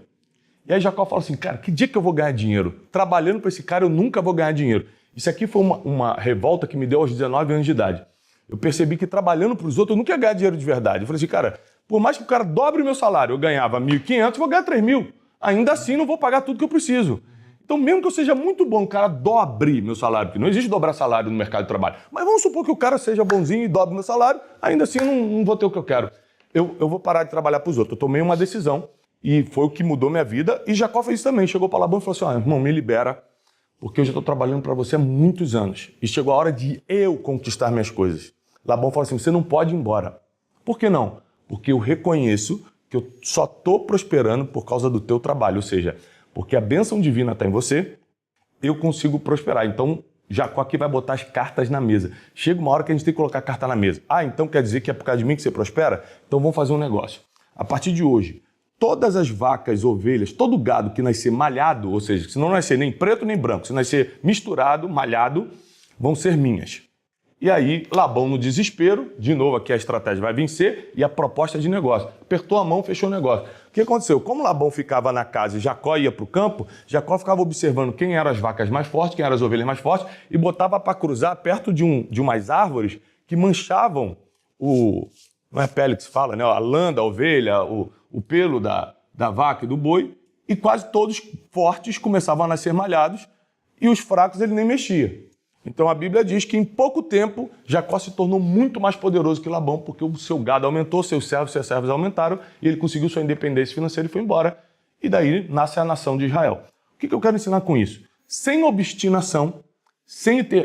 E aí Jacó fala assim, cara, que dia que eu vou ganhar dinheiro? Trabalhando para esse cara eu nunca vou ganhar dinheiro. Isso aqui foi uma revolta que me deu aos 19 anos de idade. Eu percebi que trabalhando para os outros eu nunca ia ganhar dinheiro de verdade. Eu falei assim, cara, por mais que o cara dobre o meu salário, eu ganhava 1.500, vou ganhar 3.000. Ainda assim não vou pagar tudo que eu preciso. Então mesmo que eu seja muito bom, o cara dobre meu salário, porque não existe dobrar salário no mercado de trabalho. Mas vamos supor que o cara seja bonzinho e dobre meu salário, ainda assim eu não vou ter o que eu quero. Eu vou parar de trabalhar para os outros. Eu tomei uma decisão e foi o que mudou minha vida. E Jacó fez isso também. Chegou para Labão e falou assim, irmão, me libera, porque eu já estou trabalhando para você há muitos anos. E chegou a hora de eu conquistar minhas coisas. Labão falou assim, você não pode ir embora. Por que não? Porque eu reconheço que eu só estou prosperando por causa do teu trabalho. Ou seja, porque a bênção divina está em você, eu consigo prosperar. Então, Jacó aqui vai botar as cartas na mesa. Chega uma hora que a gente tem que colocar a carta na mesa. Ah, então quer dizer que é por causa de mim que você prospera? Então vamos fazer um negócio. A partir de hoje, todas as vacas, ovelhas, todo gado que nascer malhado, ou seja, se não nascer nem preto nem branco, se nascer misturado, malhado, vão ser minhas. E aí, Labão no desespero, de novo aqui a estratégia vai vencer e a proposta de negócio. Apertou a mão, fechou o negócio. O que aconteceu? Como Labão ficava na casa e Jacó ia para o campo, Jacó ficava observando quem eram as vacas mais fortes, quem eram as ovelhas mais fortes e botava para cruzar perto de umas árvores que manchavam não é pele que se fala, né? A lã da ovelha, o pelo da vaca e do boi, e quase todos fortes começavam a nascer malhados e os fracos ele nem mexia. Então a Bíblia diz que em pouco tempo Jacó se tornou muito mais poderoso que Labão, porque o seu gado aumentou, seus servos aumentaram e ele conseguiu sua independência financeira e foi embora. E daí nasce a nação de Israel. O que eu quero ensinar com isso? Sem obstinação,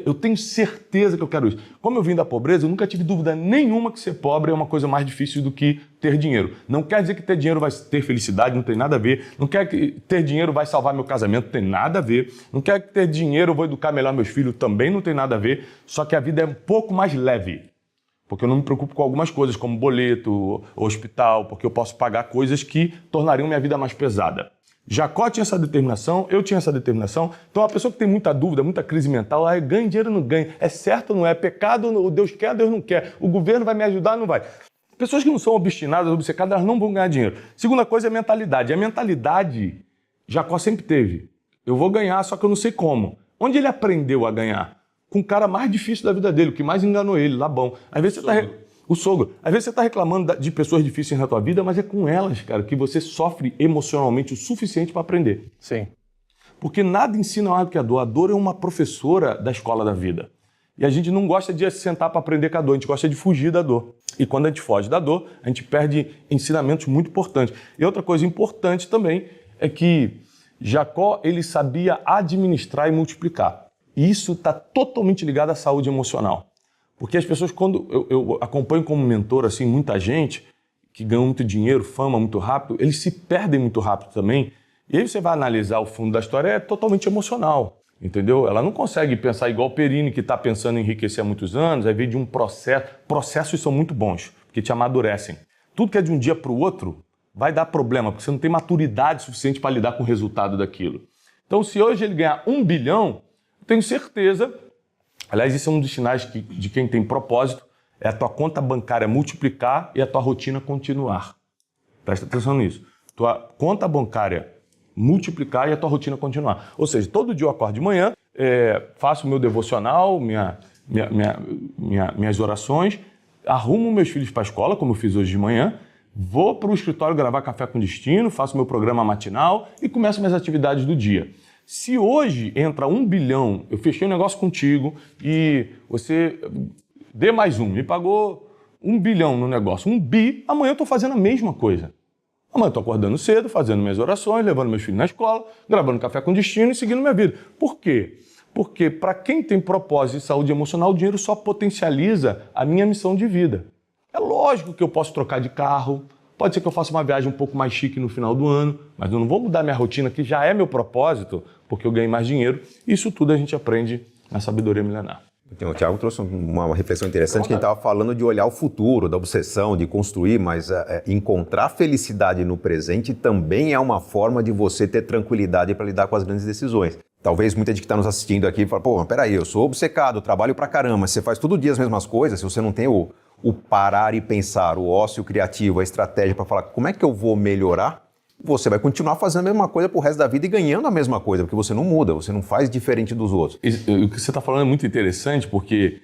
Eu tenho certeza que eu quero isso. Como eu vim da pobreza, eu nunca tive dúvida nenhuma que ser pobre é uma coisa mais difícil do que ter dinheiro. Não quer dizer que ter dinheiro vai ter felicidade, não tem nada a ver. Não quer que ter dinheiro vai salvar meu casamento, não tem nada a ver. Não quer que ter dinheiro eu vou educar melhor meus filhos, também não tem nada a ver. Só que a vida é um pouco mais leve. Porque eu não me preocupo com algumas coisas, como boleto, hospital, porque eu posso pagar coisas que tornariam minha vida mais pesada. Jacó tinha essa determinação, eu tinha essa determinação. Então, a pessoa que tem muita dúvida, muita crise mental, ganha dinheiro ou não ganha? É certo ou não é? Pecado, o Deus quer, Deus não quer. O governo vai me ajudar ou não vai? Pessoas que não são obstinadas, obcecadas, elas não vão ganhar dinheiro. Segunda coisa é a mentalidade. A mentalidade, Jacó sempre teve. Eu vou ganhar, só que eu não sei como. Onde ele aprendeu a ganhar? Com o cara mais difícil da vida dele, o que mais enganou ele, Labão. Às vezes o sogro. Às vezes você está reclamando de pessoas difíceis na tua vida, mas é com elas, cara, que você sofre emocionalmente o suficiente para aprender. Sim. Porque nada ensina mais do que a dor. A dor é uma professora da escola da vida. E a gente não gosta de se sentar para aprender com a dor, a gente gosta de fugir da dor. E quando a gente foge da dor, a gente perde ensinamentos muito importantes. E outra coisa importante também é que Jacó, ele sabia administrar e multiplicar. E isso está totalmente ligado à saúde emocional. Porque as pessoas, quando eu acompanho como mentor assim, muita gente que ganha muito dinheiro, fama muito rápido, eles se perdem muito rápido também. E aí você vai analisar o fundo da história, é totalmente emocional, entendeu? Ela não consegue pensar igual o Perini, que está pensando em enriquecer há muitos anos, aí vem de um processo. Processos são muito bons, porque te amadurecem. Tudo que é de um dia para o outro vai dar problema, porque você não tem maturidade suficiente para lidar com o resultado daquilo. Então, se hoje ele ganhar 1 bilhão, eu tenho certeza... Aliás, isso é um dos sinais de quem tem propósito, é a tua conta bancária multiplicar e a tua rotina continuar. Presta atenção nisso. Tua conta bancária multiplicar e a tua rotina continuar. Ou seja, todo dia eu acordo de manhã, faço o meu devocional, minhas orações, arrumo meus filhos para a escola, como eu fiz hoje de manhã, vou para o escritório gravar Café com Destino, faço meu programa matinal e começo minhas atividades do dia. Se hoje entra 1 bilhão, eu fechei um negócio contigo e você dê mais um, me pagou 1 bilhão no negócio, 1 bi, amanhã eu estou fazendo a mesma coisa. Amanhã eu estou acordando cedo, fazendo minhas orações, levando meus filhos na escola, gravando Café com Destino e seguindo minha vida. Por quê? Porque para quem tem propósito e saúde emocional, o dinheiro só potencializa a minha missão de vida. É lógico que eu posso trocar de carro, pode ser que eu faça uma viagem um pouco mais chique no final do ano, mas eu não vou mudar minha rotina, que já é meu propósito, porque eu ganho mais dinheiro. Isso tudo a gente aprende na sabedoria milenar. Então, o Thiago trouxe uma reflexão interessante, que a gente estava falando de olhar o futuro, da obsessão, de construir, mas encontrar felicidade no presente também é uma forma de você ter tranquilidade para lidar com as grandes decisões. Talvez muita gente que está nos assistindo aqui fala, pô, peraí, eu sou obcecado, eu trabalho pra caramba, você faz todo dia as mesmas coisas, se você não tem o parar e pensar, o ócio criativo, a estratégia para falar como é que eu vou melhorar, você vai continuar fazendo a mesma coisa pro resto da vida e ganhando a mesma coisa, porque você não muda, você não faz diferente dos outros. O que você está falando é muito interessante, porque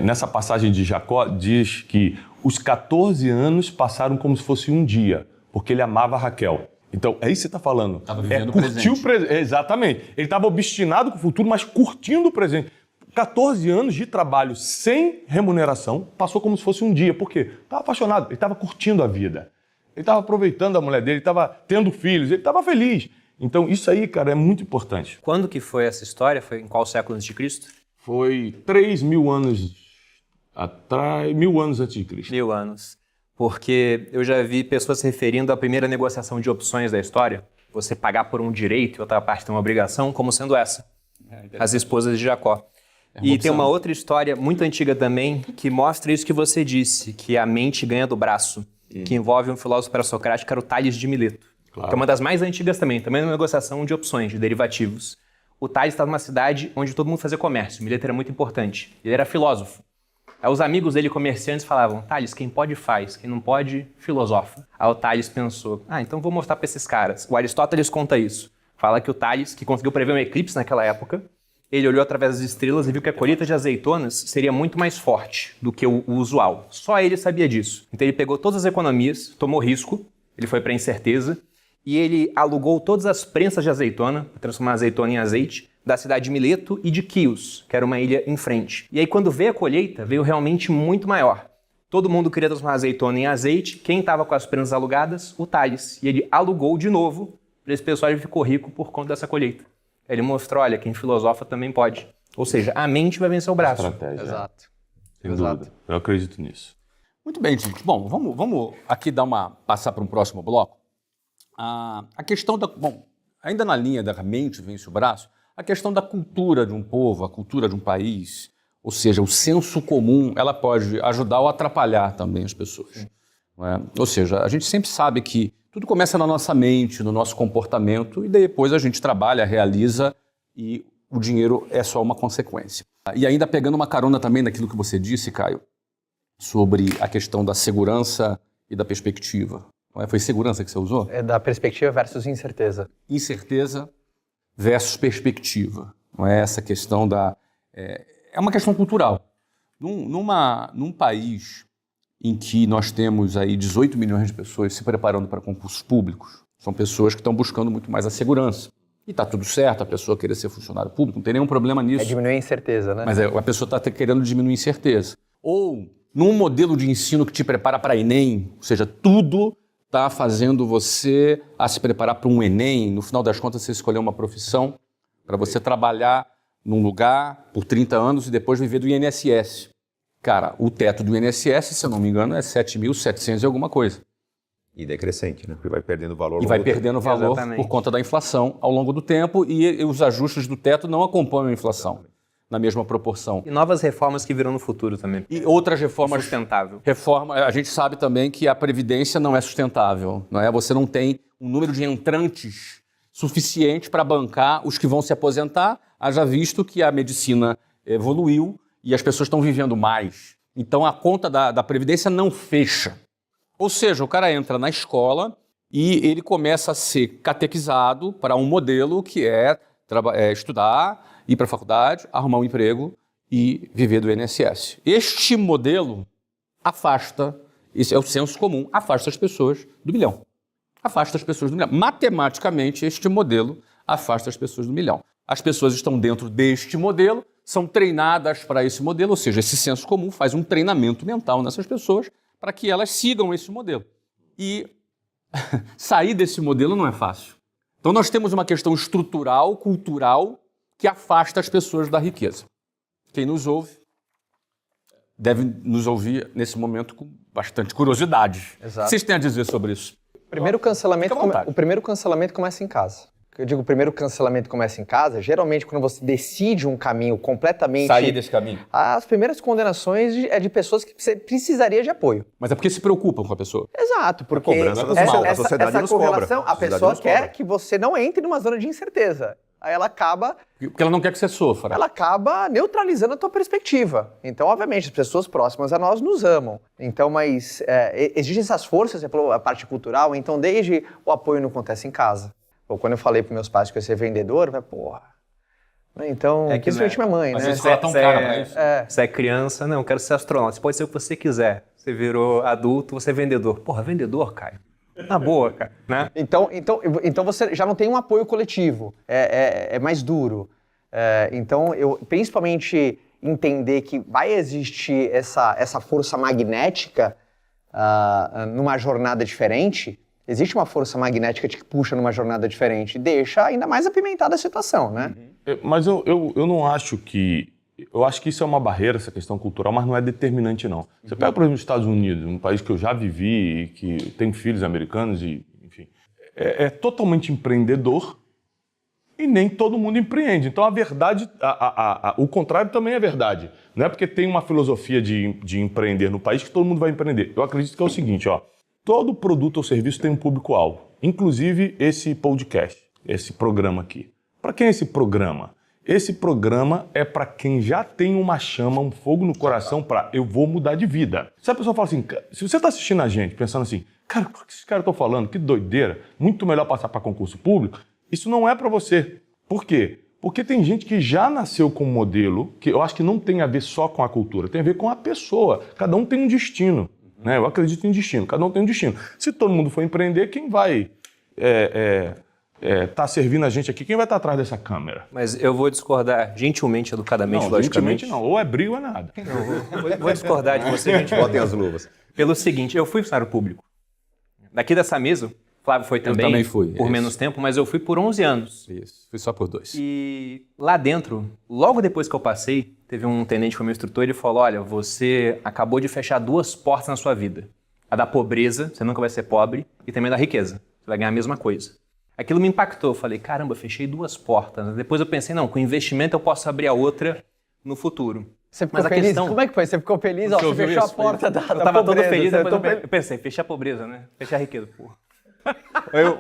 nessa passagem de Jacó diz que os 14 anos passaram como se fosse um dia, porque ele amava Raquel. Então, é isso que você está falando. Estava vivendo o curtir presente. Exatamente. Ele estava obstinado com o futuro, mas curtindo o presente. 14 anos de trabalho sem remuneração, passou como se fosse um dia. Por quê? Estava apaixonado, ele estava curtindo a vida. Ele estava aproveitando a mulher dele, ele estava tendo filhos, ele estava feliz. Então, isso aí, cara, é muito importante. Quando que foi essa história? Foi em qual século antes de Cristo? Foi 3.000 anos atrás, 1.000 anos antes de Cristo. 1000 anos. Porque eu já vi pessoas se referindo à primeira negociação de opções da história, você pagar por um direito e outra parte tem uma obrigação, como sendo essa, as esposas de Jacó. E tem uma outra história muito antiga também que mostra isso que você disse, que a mente ganha do braço, que envolve um filósofo pré-socrático, que era o Tales de Mileto, que é uma das mais antigas também uma negociação de opções, de derivativos. O Tales estava numa cidade onde todo mundo fazia comércio, Mileto era muito importante, ele era filósofo. Aí os amigos dele, comerciantes, falavam, Tales, quem pode faz, quem não pode, filosofa. Aí o Tales pensou, então vou mostrar para esses caras. O Aristóteles conta isso. Fala que o Tales, que conseguiu prever um eclipse naquela época, ele olhou através das estrelas e viu que a colheita de azeitonas seria muito mais forte do que o usual. Só ele sabia disso. Então ele pegou todas as economias, tomou risco, ele foi para a incerteza, e ele alugou todas as prensas de azeitona, para transformar a azeitona em azeite, da cidade de Mileto e de Quios, que era uma ilha em frente. E aí quando veio a colheita, veio realmente muito maior. Todo mundo queria transformar a azeitona em azeite, quem estava com as prensas alugadas? O Tales. E ele alugou de novo para esse pessoal e ficou rico por conta dessa colheita. Ele mostrou, olha, quem filosofa também pode. Ou seja, a mente vai vencer o braço. Estratégia. Exato. Sem Exato. dúvida. Eu acredito nisso. Muito bem, gente. Bom, vamos aqui passar para um próximo bloco. A questão da... Bom, ainda na linha da mente vence o braço, a questão da cultura de um povo, a cultura de um país, ou seja, o senso comum, ela pode ajudar ou atrapalhar também as pessoas. Não é? Ou seja, a gente sempre sabe que tudo começa na nossa mente, no nosso comportamento, e depois a gente trabalha, realiza, e o dinheiro é só uma consequência. E ainda pegando uma carona também naquilo que você disse, Caio, sobre a questão da segurança e da perspectiva. Não é? Foi segurança que você usou? É da perspectiva versus incerteza. Incerteza versus perspectiva. Não é essa questão da... É uma questão cultural. Num país em que nós temos aí 18 milhões de pessoas se preparando para concursos públicos, são pessoas que estão buscando muito mais a segurança. E está tudo certo, a pessoa querer ser funcionário público, não tem nenhum problema nisso. É diminuir a incerteza, né? Mas a pessoa está querendo diminuir a incerteza. Ou num modelo de ensino que te prepara para Enem, ou seja, tudo está fazendo você a se preparar para um Enem, no final das contas você escolher uma profissão para você trabalhar num lugar por 30 anos e depois viver do INSS. Cara, o teto do INSS, se eu não me engano, é 7.700 e alguma coisa. E decrescente, né? Porque vai perdendo valor. E vai perdendo valor Exatamente. por conta da inflação ao longo do tempo e os ajustes do teto não acompanham a inflação na mesma proporção. E novas reformas que virão no futuro também. E outras reformas... Sustentável. A gente sabe também que a Previdência não é sustentável, não é? Você não tem um número de entrantes suficiente para bancar os que vão se aposentar, haja visto que a medicina evoluiu e as pessoas estão vivendo mais. Então a conta da Previdência não fecha. Ou seja, o cara entra na escola e ele começa a ser catequizado para um modelo que é estudar, ir para a faculdade, arrumar um emprego e viver do INSS. Este modelo afasta, esse é o senso comum, afasta as pessoas do milhão. Afasta as pessoas do milhão. Matematicamente, este modelo afasta as pessoas do milhão. As pessoas estão dentro deste modelo, são treinadas para esse modelo, ou seja, esse senso comum faz um treinamento mental nessas pessoas para que elas sigam esse modelo. E sair desse modelo não é fácil. Então nós temos uma questão estrutural, cultural, que afasta as pessoas da riqueza. Quem nos ouve deve nos ouvir nesse momento com bastante curiosidade. Exato. O que vocês têm a dizer sobre isso? O primeiro cancelamento começa em casa. Eu digo, o primeiro cancelamento começa em casa, geralmente quando você decide um caminho completamente... Sair desse caminho. As primeiras condenações é de pessoas que você precisaria de apoio. Mas é porque se preocupam com a pessoa. Exato, porque cobrança dos mal. A sociedade essa nos cobra. correlação, a A sociedade pessoa nos quer cobra. que você não entre numa zona de incerteza. Aí ela acaba não quer que você sofra. neutralizando a tua perspectiva. Então, obviamente, as pessoas próximas a nós nos amam. Então, mas existem essas forças, a parte cultural, então desde o apoio não acontece em casa. Ou quando eu falei para meus pais que eu ia ser vendedor, eu falei, porra. Então, principalmente minha mãe, Às né? vezes fala tão cara pra isso. Você é criança, não, eu quero ser astronauta. Você pode ser o que você quiser. Você virou adulto, você é vendedor. Porra, vendedor, Caio? Na boa, cara. Né? Então você já não tem um apoio coletivo. É mais duro. Então, eu principalmente entender que vai existir essa força magnética numa jornada diferente. Existe uma força magnética que puxa numa jornada diferente. Deixa ainda mais apimentada a situação, né? Mas eu não acho que... Eu acho que isso é uma barreira, essa questão cultural, mas não é determinante, não. Você pega, por exemplo, os Estados Unidos, um país que eu já vivi e que tem filhos americanos e, enfim, é totalmente empreendedor e nem todo mundo empreende. Então, a verdade, o contrário também é verdade. Não é porque tem uma filosofia de empreender no país que todo mundo vai empreender. Eu acredito que é o seguinte, ó. Todo produto ou serviço tem um público-alvo, inclusive esse podcast, esse programa aqui. Para quem é esse programa? Esse programa é para quem já tem uma chama, um fogo no coração para eu vou mudar de vida. Se a pessoa fala assim, se você está assistindo a gente pensando assim, cara, o que esses caras estão falando? Que doideira, muito melhor passar para concurso público, isso não é para você. Por quê? Porque tem gente que já nasceu com um modelo que eu acho que não tem a ver só com a cultura, tem a ver com a pessoa. Cada um tem um destino. Né? Eu acredito em destino, cada um tem um destino. Se todo mundo for empreender, quem vai tá servindo a gente aqui? Quem vai estar atrás dessa câmera? Mas eu vou discordar gentilmente, educadamente, Não, logicamente. gentilmente não. Ou é briga ou é nada. Vou discordar de você, gentilmente. Botem as luvas. Pelo seguinte, eu fui funcionário público. Daqui dessa mesa, Flávio foi também. Eu também fui. Por menos tempo, mas eu fui por 11 anos. Isso, fui só por 2. E lá dentro, logo depois que eu passei, teve um tenente que foi meu instrutor, ele falou, olha, você acabou de fechar 2 portas na sua vida. A da pobreza, você nunca vai ser pobre, e também da riqueza, você vai ganhar a mesma coisa. Aquilo me impactou, eu falei, caramba, fechei 2 portas. Depois eu pensei, não, com investimento eu posso abrir a outra no futuro. Você ficou Mas a feliz? questão- Como é que foi? Você ficou feliz? Ó, você ouviu fechou isso? a porta da Eu tava todo pobreza. feliz, Você- depois eu pensei, fechar a pobreza, né? Fechar a riqueza, porra.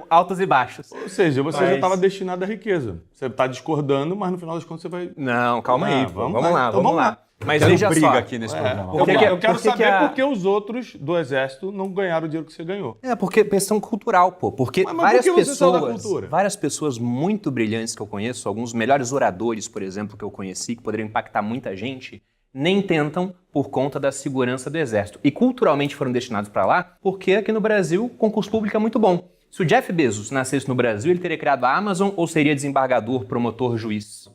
Altos e baixos. Ou seja, você já Mas- estava destinado à riqueza. Você está discordando, mas no final das contas você vai... Não, calma aí, pô. vamos Vamos lá. lá, Então vamos lá. Mas Quero veja briga só. aqui nesse programa. Por que que- Eu quero por que que saber a- por que os outros do exército não ganharam o dinheiro que você ganhou. É, porque questão cultural, pô. Porque Mas várias por que você só da pessoas, cultura? várias pessoas muito brilhantes que eu conheço, alguns melhores oradores, por exemplo, que eu conheci, que poderiam impactar muita gente, nem tentam por conta da segurança do exército. E culturalmente foram destinados para lá, porque aqui no Brasil o concurso público é muito bom. Se o Jeff Bezos nascesse no Brasil, ele teria criado a Amazon ou seria desembargador, promotor, juiz?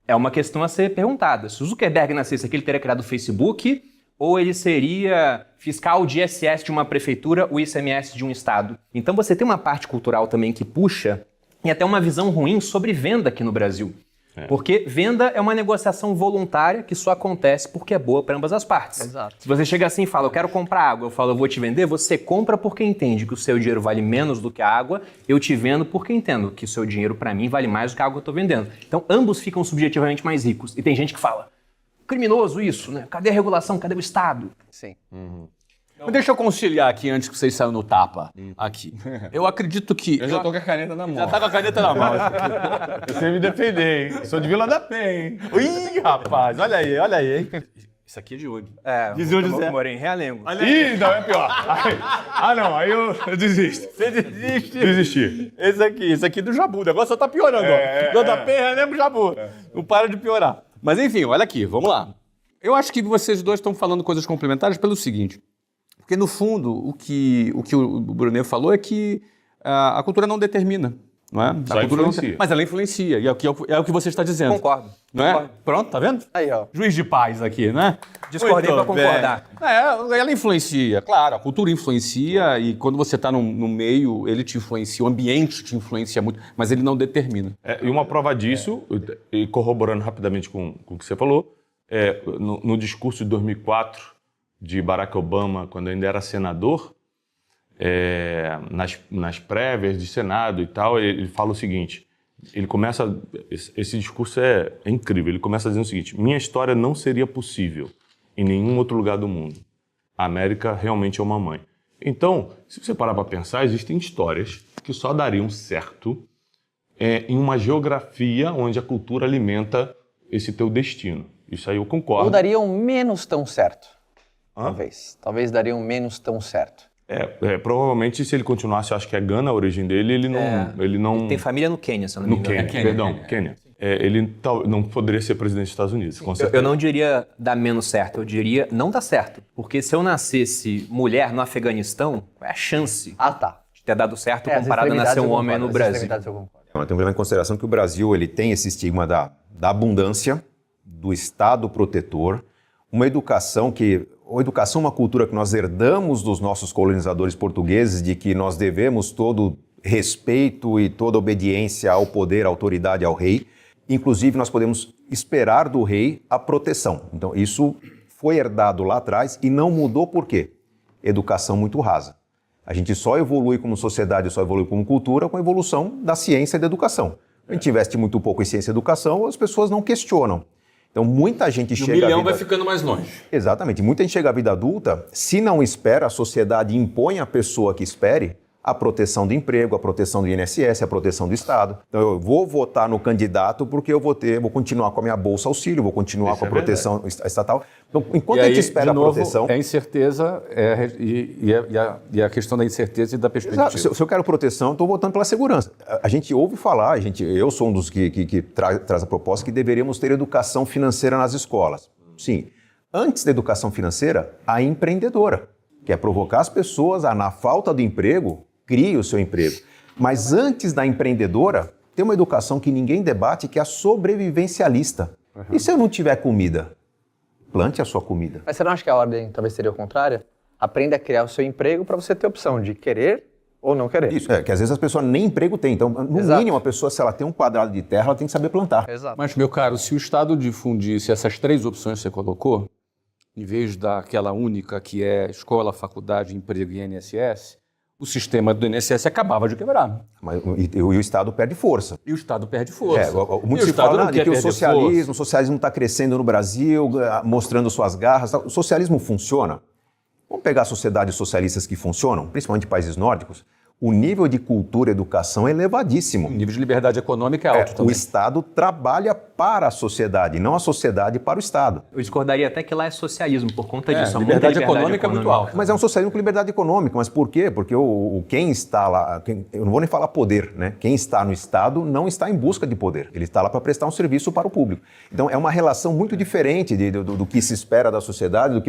É uma questão a ser perguntada. Se o Zuckerberg nascesse aqui, ele teria criado o Facebook ou ele seria fiscal de ISS de uma prefeitura, o ICMS de um estado? Então você tem uma parte cultural também que puxa e até uma visão ruim sobre venda aqui no Brasil. Porque venda é uma negociação voluntária que só acontece porque é boa para ambas as partes. Exato. Se você chega assim e fala, eu quero comprar água, eu falo, eu vou te vender, você compra porque entende que o seu dinheiro vale menos do que a água, eu te vendo porque entendo que o seu dinheiro para mim vale mais do que a água que eu estou vendendo. Então ambos ficam subjetivamente mais ricos. E tem gente que fala, criminoso isso, né? Cadê a regulação? Cadê o Estado? Sim. Mas deixa eu conciliar aqui antes que vocês saiam no tapa. Aqui. Eu acredito que... Eu já tô com a caneta na mão. Já tá com a caneta na mão. Eu sei me defender, hein? Sou de Vila da Penha, hein? Ih, rapaz, olha aí, hein? Isso aqui é de olho. É, Dizia o José. Morei em Realengo. Ih, não, é pior. Não, aí eu desisto. Você desiste. Desisti. Esse aqui do Jabu. O negócio só tá piorando, ó. Vila da Penha, lembra o Jabu. Não para de piorar. Mas enfim, olha aqui, vamos lá. Eu acho que vocês dois estão falando coisas complementares pelo seguinte. Porque, no fundo, o que o Brunet falou é que a cultura não determina, não é? Só A cultura influencia. mas ela influencia, e é o que você está dizendo. Concordo. Não é? Concordo. Pronto, tá vendo? Aí, ó. Juiz de paz aqui, né? Discordei Muito pra concordar. bem. Ela influencia, claro, a cultura influencia e quando você está no meio, ele te influencia, o ambiente te influencia muito, mas ele não determina. E uma prova disso, e corroborando rapidamente com o que você falou, no discurso de 2004 de Barack Obama, quando ainda era senador, nas prévias de Senado e tal, ele fala o seguinte, ele começa, esse discurso é incrível, ele começa dizendo o seguinte, minha história não seria possível em nenhum outro lugar do mundo. A América realmente é uma mãe. Então, se você parar para pensar, existem histórias que só dariam certo em uma geografia onde a cultura alimenta esse teu destino. Isso aí eu concordo. Ou dariam menos tão certo. Talvez dariam menos tão certo. Provavelmente, se ele continuasse, acho que é Gana a origem dele, ele não... Tem família no Quênia, se eu não me No engano. Quênia, Quênia. Ele não poderia ser presidente dos Estados Unidos, com Eu certeza. não diria dar menos certo, eu diria não dá certo. Porque se eu nascesse mulher no Afeganistão, qual é a chance Ah, tá. de ter dado certo As comparado a nascer extremidades um eu homem concordo, no as Brasil? extremidades eu concordo. Nós temos que levar em consideração que o Brasil ele tem esse estigma da abundância, do Estado protetor, uma educação uma cultura que nós herdamos dos nossos colonizadores portugueses, de que nós devemos todo respeito e toda obediência ao poder, à autoridade, ao rei. Inclusive, nós podemos esperar do rei a proteção. Então, isso foi herdado lá atrás e não mudou por quê? Educação muito rasa. A gente só evolui como sociedade, só evolui como cultura com a evolução da ciência e da educação. A gente investe muito pouco em ciência e educação, as pessoas não questionam. Então, muita gente E o chega... milhão vai ficando mais longe. Exatamente. Muita gente chega à vida adulta, se não espera, a sociedade impõe à pessoa que espere a proteção do emprego, a proteção do INSS, a proteção do Estado. Então, eu vou votar no candidato porque eu vou continuar com a minha bolsa auxílio, vou continuar Isso com a é proteção estatal. Então, enquanto E a aí, gente espera de novo, a proteção... é a incerteza e a questão da incerteza e da perspectiva. Exato. Se eu quero proteção, estou votando pela segurança. A gente ouve falar, eu sou um dos que traz a proposta que deveríamos ter educação financeira nas escolas. Sim. Antes da educação financeira, a empreendedora, que é provocar as pessoas a, na falta do emprego, crie o seu emprego. Mas antes da empreendedora, tem uma educação que ninguém debate, que é a sobrevivencialista. E se eu não tiver comida? Plante a sua comida. Mas você não acha que a ordem talvez seria o contrário? Aprenda a criar o seu emprego para você ter opção de querer Ou não querer. Isso, que às vezes a pessoa nem emprego tem. Então, no Exato. mínimo, a pessoa, se ela tem um quadrado de terra, ela tem que saber plantar. Exato. Mas, meu caro, se o Estado difundisse essas 3 opções que você colocou, em vez daquela única que é escola, faculdade, emprego e INSS, o sistema do INSS acabava de quebrar. Mas, e o Estado perde força. E o Estado perde força. Muito se fala de que o socialismo está crescendo no Brasil, mostrando suas garras. O socialismo funciona. Vamos pegar sociedades socialistas que funcionam, principalmente países nórdicos. O nível de cultura e educação é elevadíssimo. O nível de liberdade econômica é alto O também. Estado trabalha para a sociedade, não a sociedade para o Estado. Eu discordaria até que lá é socialismo, por conta disso. Há muita liberdade econômica é muito alta. Mas é um socialismo com liberdade econômica. Mas por quê? Porque quem está lá, eu não vou nem falar poder, né? Quem está no Estado não está em busca de poder. Ele está lá para prestar um serviço para o público. Então é uma relação muito diferente do que se espera da sociedade,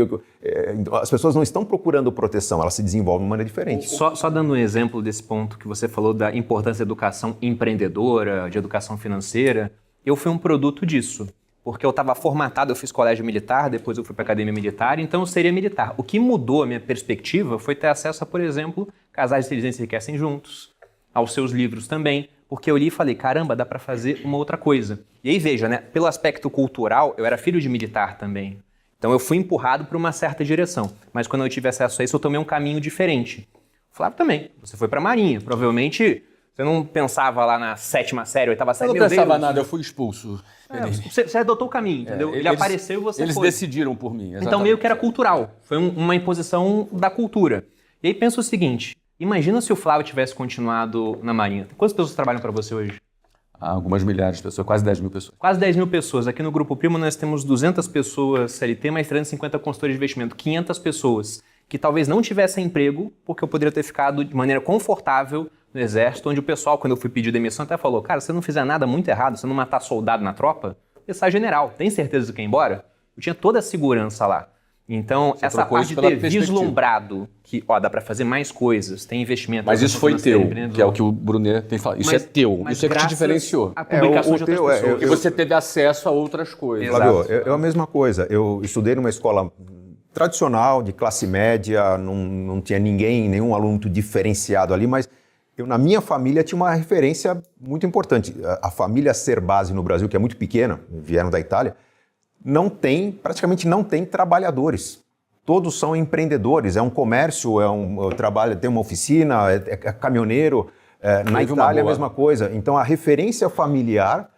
as pessoas não estão procurando proteção, elas se desenvolvem de maneira diferente. Só dando um exemplo desse ponto que você falou da importância da educação empreendedora, de educação financeira, eu fui um produto disso. Porque eu estava formatado, eu fiz colégio militar, depois eu fui para academia militar, então eu seria militar. O que mudou a minha perspectiva foi ter acesso a, por exemplo, Casais Inteligentes Enriquecem Juntos, aos seus livros também, porque eu li e falei, caramba, dá para fazer uma outra coisa. E aí veja, né, pelo aspecto cultural, eu era filho de militar também. Então eu fui empurrado para uma certa direção. Mas quando eu tive acesso a isso, eu tomei um caminho diferente. Flávio também, você foi para a Marinha, provavelmente você não pensava lá na 7ª série, 8ª série, Eu não pensava nada, eu fui expulso. Você adotou o caminho, entendeu? Ele apareceu e você Eles foi. decidiram por mim, exatamente. Então meio que era cultural, foi uma imposição da cultura. E aí pensa o seguinte, imagina se o Flávio tivesse continuado na Marinha. Quantas pessoas trabalham para você hoje? Há algumas milhares de pessoas, quase 10 mil pessoas. Quase 10 mil pessoas. Aqui no Grupo Primo nós temos 200 pessoas CLT, mais 350 consultores de investimento. 500 pessoas que talvez não tivessem emprego, porque eu poderia ter ficado de maneira confortável no Exército, onde o pessoal, quando eu fui pedir demissão, até falou, cara, se você não fizer nada muito errado, se você não matar soldado na tropa, você sai general. Tem certeza de que ir embora? Eu tinha toda a segurança lá. Então, Você essa trocou parte isso de pela ter perspectiva. vislumbrado que, dá para fazer mais coisas, tem investimento... Mas isso foi financeiro, teu, empreendedor. que é o que o Brunet tem falado. Isso é teu, mas isso é que te graças diferenciou. à publicação o de outras teu é- pessoas. E você teve acesso a outras coisas. Flávio, é a mesma coisa. Eu estudei numa escola tradicional, de classe média, não tinha nenhum aluno muito diferenciado ali, mas na minha família tinha uma referência muito importante. A família Cerbasi no Brasil, que é muito pequena, vieram da Itália, praticamente não tem trabalhadores. Todos são empreendedores, é um comércio, trabalho, tem uma oficina, é caminhoneiro. Na Teve uma Itália é a boa. mesma coisa. Então a referência familiar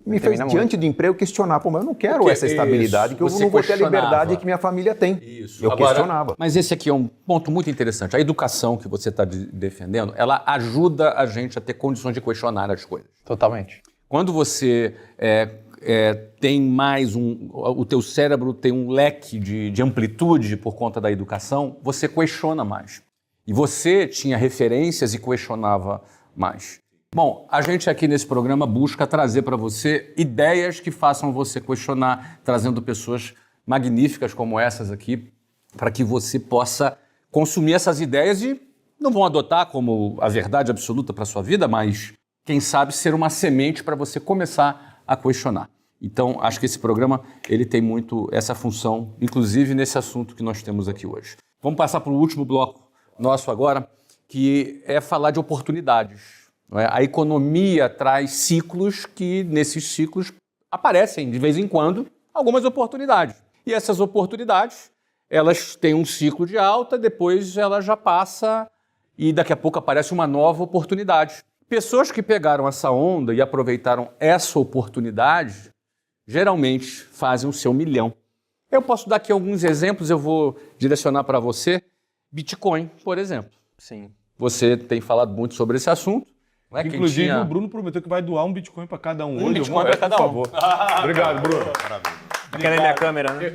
me fez, diante do emprego, questionar. Pô, mas eu não quero Porque essa estabilidade, que eu você não vou ter a questionava. liberdade que minha família tem. Isso. Eu Agora, questionava. Mas esse aqui é um ponto muito interessante. A educação que você está defendendo, ela ajuda a gente a ter condições de questionar as coisas. Totalmente. Quando você tem mais o teu cérebro tem um leque de amplitude por conta da educação, você questiona mais. E você tinha referências e questionava mais. Bom, a gente aqui nesse programa busca trazer para você ideias que façam você questionar, trazendo pessoas magníficas como essas aqui, para que você possa consumir essas ideias e não vão adotar como a verdade absoluta para a sua vida, mas quem sabe ser uma semente para você começar a questionar. Então, acho que esse programa ele tem muito essa função, inclusive nesse assunto que nós temos aqui hoje. Vamos passar para o último bloco nosso agora, que é falar de oportunidades. Não é? A economia traz ciclos que, nesses ciclos, aparecem, de vez em quando, algumas oportunidades. E essas oportunidades, elas têm um ciclo de alta, depois ela já passa e daqui a pouco aparece uma nova oportunidade. Pessoas que pegaram essa onda e aproveitaram essa oportunidade, geralmente fazem o seu milhão. Eu posso dar aqui alguns exemplos, eu vou direcionar para você. Bitcoin, por exemplo. Sim. Você tem falado muito sobre esse assunto. Não é? Inclusive, Quem tinha o Bruno prometeu que vai doar um Bitcoin para cada um. um Bitcoin para cada um. Por favor. Obrigado, Bruno. Querendo minha câmera, né?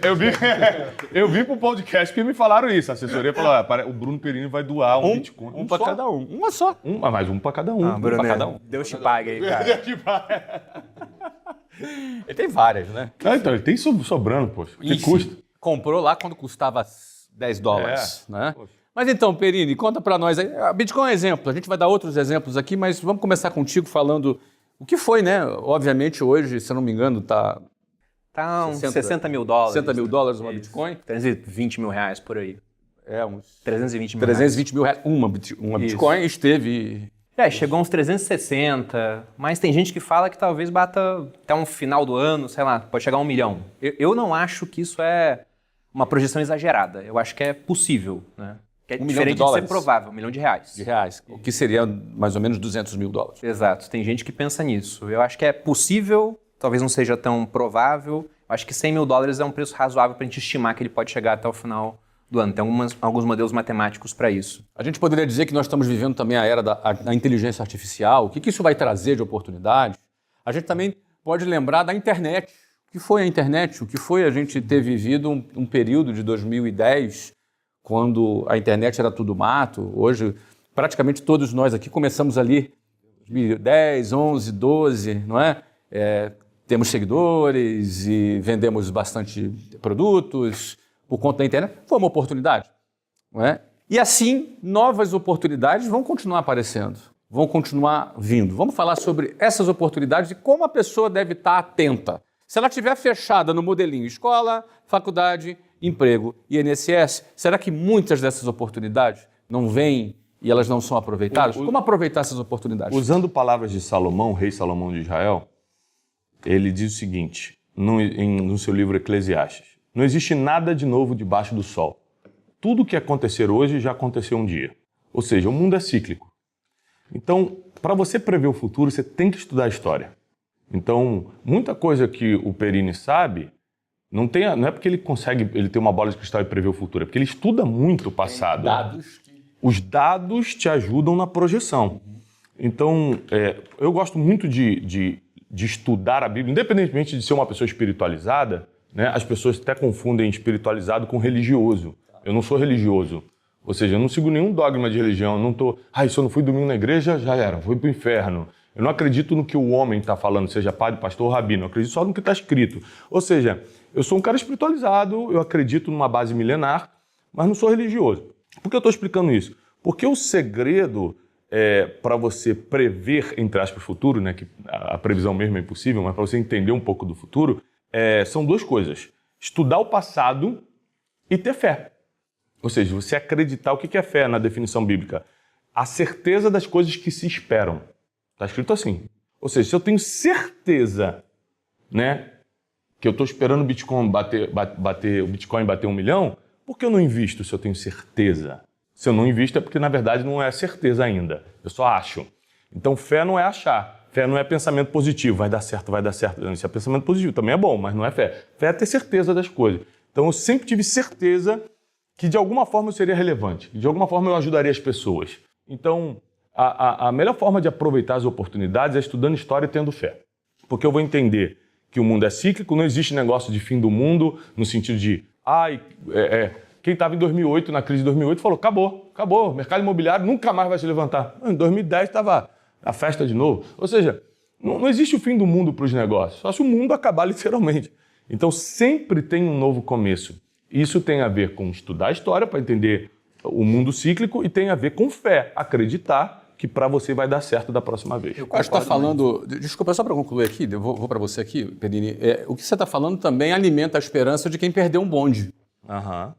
Eu vi pro podcast que me falaram isso. A assessoria falou, o Bruno Perini vai doar um Bitcoin. Um para cada um. Uma só. Mais um para cada um. Ah, Bruno, pra cada um. Deus te pague aí, cara. Ele tem várias, né? Então, ele tem sobrando, poxa. Que Isso. custa? Comprou lá quando custava $10, né? Poxa. Mas então, Perini, conta para nós aí. A Bitcoin é um exemplo. A gente vai dar outros exemplos aqui, mas vamos começar contigo falando o que foi, né? Obviamente hoje, se eu não me engano, tá Tá uns 60 $60 mil. $60 mil uma Isso. Bitcoin. 320 mil reais por aí. Uns 320 mil 320 mil reais. Uma Bitcoin esteve... Chegou a uns 360, mas tem gente que fala que talvez bata até um final do ano, sei lá, pode chegar a 1 milhão. Eu não acho que isso é uma projeção exagerada. Eu acho que é possível, né? Que é $1 milhão diferente de ser provável, $1 milhão. de reais, o que seria mais ou menos $200 mil. Exato, tem gente que pensa nisso. Eu acho que é possível, talvez não seja tão provável. Eu acho que $100 mil é um preço razoável para a gente estimar que ele pode chegar até o final do ano. Tem alguns modelos matemáticos para isso. A gente poderia dizer que nós estamos vivendo também a era da inteligência artificial. O que isso vai trazer de oportunidades? A gente também pode lembrar da internet. O que foi a internet? O que foi a gente ter vivido um período de 2010, quando a internet era tudo mato. Hoje, praticamente todos nós aqui começamos ali 2010, 11, 12, não é? Temos seguidores e vendemos bastante produtos por conta da internet. Foi uma oportunidade, não é? E assim, novas oportunidades vão continuar aparecendo, vão continuar vindo. Vamos falar sobre essas oportunidades e como a pessoa deve estar atenta. Se ela estiver fechada no modelinho escola, faculdade, emprego e INSS, será que muitas dessas oportunidades não vêm e elas não são aproveitadas? Como aproveitar essas oportunidades? Usando palavras de Salomão, rei Salomão de Israel, ele diz o seguinte, no seu livro Eclesiastes: não existe nada de novo debaixo do sol. Tudo o que acontecer hoje já aconteceu um dia. Ou seja, o mundo é cíclico. Então, para você prever o futuro, você tem que estudar a história. Então, muita coisa que o Perini sabe, não é porque ele tem uma bola de cristal e prever o futuro, é porque ele estuda muito o passado. Os dados te ajudam na projeção. Então, eu gosto muito de estudar a Bíblia, independentemente de ser uma pessoa espiritualizada, né? As pessoas até confundem espiritualizado com religioso. Eu não sou religioso. Ou seja, eu não sigo nenhum dogma de religião. Eu não estou, se eu não fui domingo na igreja, já era, fui para o inferno. Eu não acredito no que o homem está falando, seja padre, pastor ou rabino. Eu acredito só no que está escrito. Ou seja, eu sou um cara espiritualizado, eu acredito numa base milenar, mas não sou religioso. Por que eu estou explicando isso? Porque o segredo para você prever, entre aspas, o futuro, né, que a previsão mesmo é impossível, mas para você entender um pouco do futuro, são duas coisas. Estudar o passado e ter fé. Ou seja, você acreditar. O que é fé na definição bíblica? A certeza das coisas que se esperam. Está escrito assim. Ou seja, se eu tenho certeza, né, que eu estou esperando o Bitcoin bater 1 milhão, por que eu não invisto se eu tenho certeza? Se eu não invisto é porque, na verdade, não é certeza ainda. Eu só acho. Então, fé não é achar. Fé não é pensamento positivo. Vai dar certo, vai dar certo. Isso é pensamento positivo. Também é bom, mas não é fé. Fé é ter certeza das coisas. Então, eu sempre tive certeza que, de alguma forma, eu seria relevante. De alguma forma, eu ajudaria as pessoas. Então, a melhor forma de aproveitar as oportunidades é estudando história e tendo fé. Porque eu vou entender que o mundo é cíclico, não existe negócio de fim do mundo, no sentido de, quem estava em 2008, na crise de 2008, falou, acabou, o mercado imobiliário nunca mais vai se levantar. Em 2010 estava a festa de novo. Ou seja, não existe o fim do mundo para os negócios, só se o mundo acabar literalmente. Então sempre tem um novo começo. Isso tem a ver com estudar a história para entender o mundo cíclico e tem a ver com fé, acreditar que para você vai dar certo da próxima vez. Eu acho que está falando... Desculpa, só para concluir aqui, eu vou para você aqui, Perini. O que você está falando também alimenta a esperança de quem perdeu um bonde.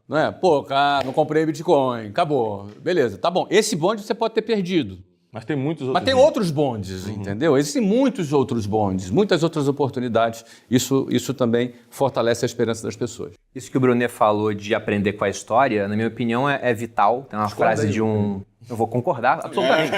Não é? Pô, cara, não comprei Bitcoin, acabou. Beleza, tá bom. Esse bonde você pode ter perdido. Mas tem muitos outros. Mas tem outros bondes, entendeu? Existem muitos outros bondes, muitas outras oportunidades. Isso também fortalece a esperança das pessoas. Isso que o Brunet falou de aprender com a história, na minha opinião, é vital. Tem uma frase de um... Eu vou concordar, absolutamente.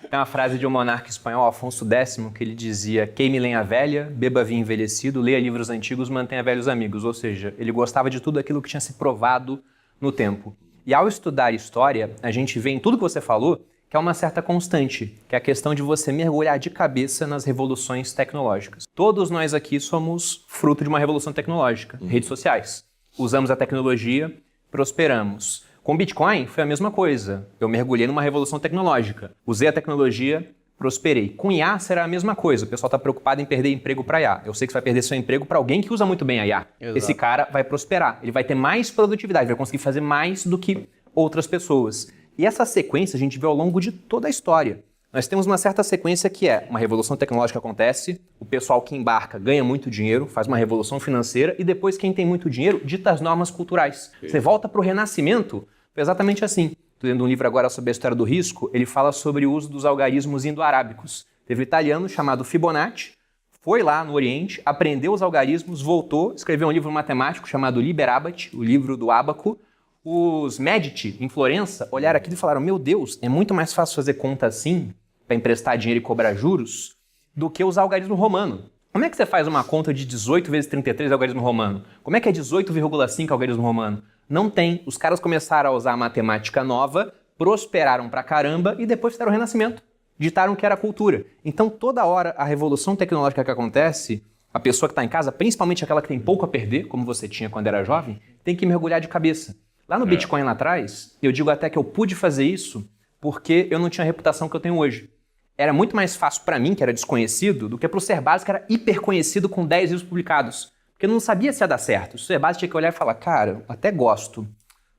Tem uma frase de um monarca espanhol, Afonso X, que ele dizia: queime lenha velha, beba vinho envelhecido, leia livros antigos, mantenha velhos amigos. Ou seja, ele gostava de tudo aquilo que tinha se provado no tempo. E ao estudar história, a gente vê em tudo que você falou que é uma certa constante, que é a questão de você mergulhar de cabeça nas revoluções tecnológicas. Todos nós aqui somos fruto de uma revolução tecnológica, redes sociais. Usamos a tecnologia, prosperamos. Com Bitcoin foi a mesma coisa. Eu mergulhei numa revolução tecnológica. Usei a tecnologia, prosperei. Com IA será a mesma coisa. O pessoal está preocupado em perder emprego para IA. Eu sei que você vai perder seu emprego para alguém que usa muito bem a IA. Exato. Esse cara vai prosperar. Ele vai ter mais produtividade, vai conseguir fazer mais do que outras pessoas. E essa sequência a gente vê ao longo de toda a história. Nós temos uma certa sequência que é uma revolução tecnológica acontece, o pessoal que embarca ganha muito dinheiro, faz uma revolução financeira e depois quem tem muito dinheiro dita as normas culturais. Você volta para o Renascimento, Foi exatamente assim. Estou lendo um livro agora sobre a história do risco, ele fala sobre o uso dos algarismos indo-arábicos. Teve um italiano chamado Fibonacci, foi lá no Oriente, aprendeu os algarismos, voltou, escreveu um livro matemático chamado Liber Abaci, o livro do ábaco. Os Medici, em Florença, olharam aquilo e falaram, meu Deus, é muito mais fácil fazer conta assim, para emprestar dinheiro e cobrar juros, do que usar o algarismo romano. Como é que você faz uma conta de 18 vezes 33 algarismo romano? Como é que é 18,5 algarismo romano? Não tem. Os caras começaram a usar a matemática nova, prosperaram pra caramba e depois fizeram o Renascimento. Ditaram que era cultura. Então, toda hora, a revolução tecnológica que acontece, a pessoa que está em casa, principalmente aquela que tem pouco a perder, como você tinha quando era jovem, tem que mergulhar de cabeça. Lá no Bitcoin lá atrás, eu digo até que eu pude fazer isso porque eu não tinha a reputação que eu tenho hoje. Era muito mais fácil para mim, que era desconhecido, do que para o Cerbasi, que era hiper conhecido com 10 livros publicados. Porque eu não sabia se ia dar certo. O Cerbasi tinha que olhar e falar, cara, eu até gosto,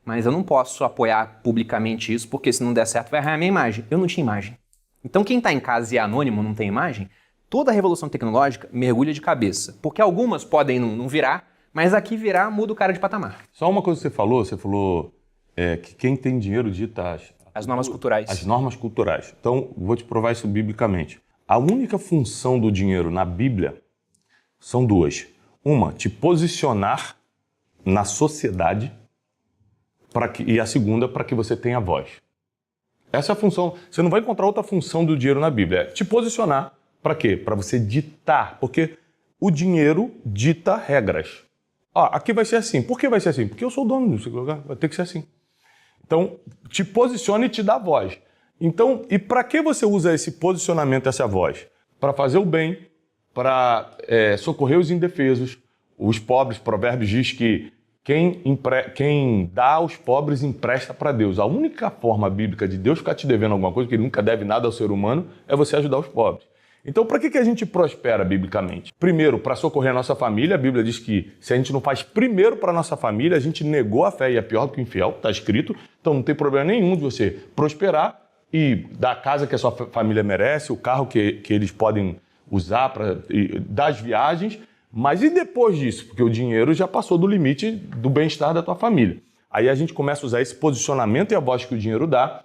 mas eu não posso apoiar publicamente isso, porque se não der certo vai arranhar minha imagem. Eu não tinha imagem. Então quem está em casa e é anônimo, não tem imagem, toda a revolução tecnológica mergulha de cabeça. Porque algumas podem não virar, mas aqui virar muda o cara de patamar. Só uma coisa que você falou que quem tem dinheiro dita As normas culturais. As normas culturais. Então, vou te provar isso biblicamente. A única função do dinheiro na Bíblia são duas. Uma, te posicionar na sociedade e a segunda, para que você tenha voz. Essa é a função. Você não vai encontrar outra função do dinheiro na Bíblia. É te posicionar para quê? Para você ditar. Porque o dinheiro dita regras. Aqui vai ser assim. Por que vai ser assim? Porque eu sou o dono desse lugar. Vai ter que ser assim. Então, te posiciona e te dá voz. Então, e para que você usa esse posicionamento, essa voz? Para fazer o bem, para socorrer os indefesos, os pobres. Provérbios diz que quem dá aos pobres empresta para Deus. A única forma bíblica de Deus ficar te devendo alguma coisa, que ele nunca deve nada ao ser humano, é você ajudar os pobres. Então, para que a gente prospera biblicamente? Primeiro, para socorrer a nossa família. A Bíblia diz que se a gente não faz primeiro para a nossa família, a gente negou a fé e é pior do que o infiel, está escrito. Então, não tem problema nenhum de você prosperar e dar a casa que a sua família merece, o carro que eles podem usar para dar as viagens. Mas e depois disso? Porque o dinheiro já passou do limite do bem-estar da tua família. Aí a gente começa a usar esse posicionamento e a voz que o dinheiro dá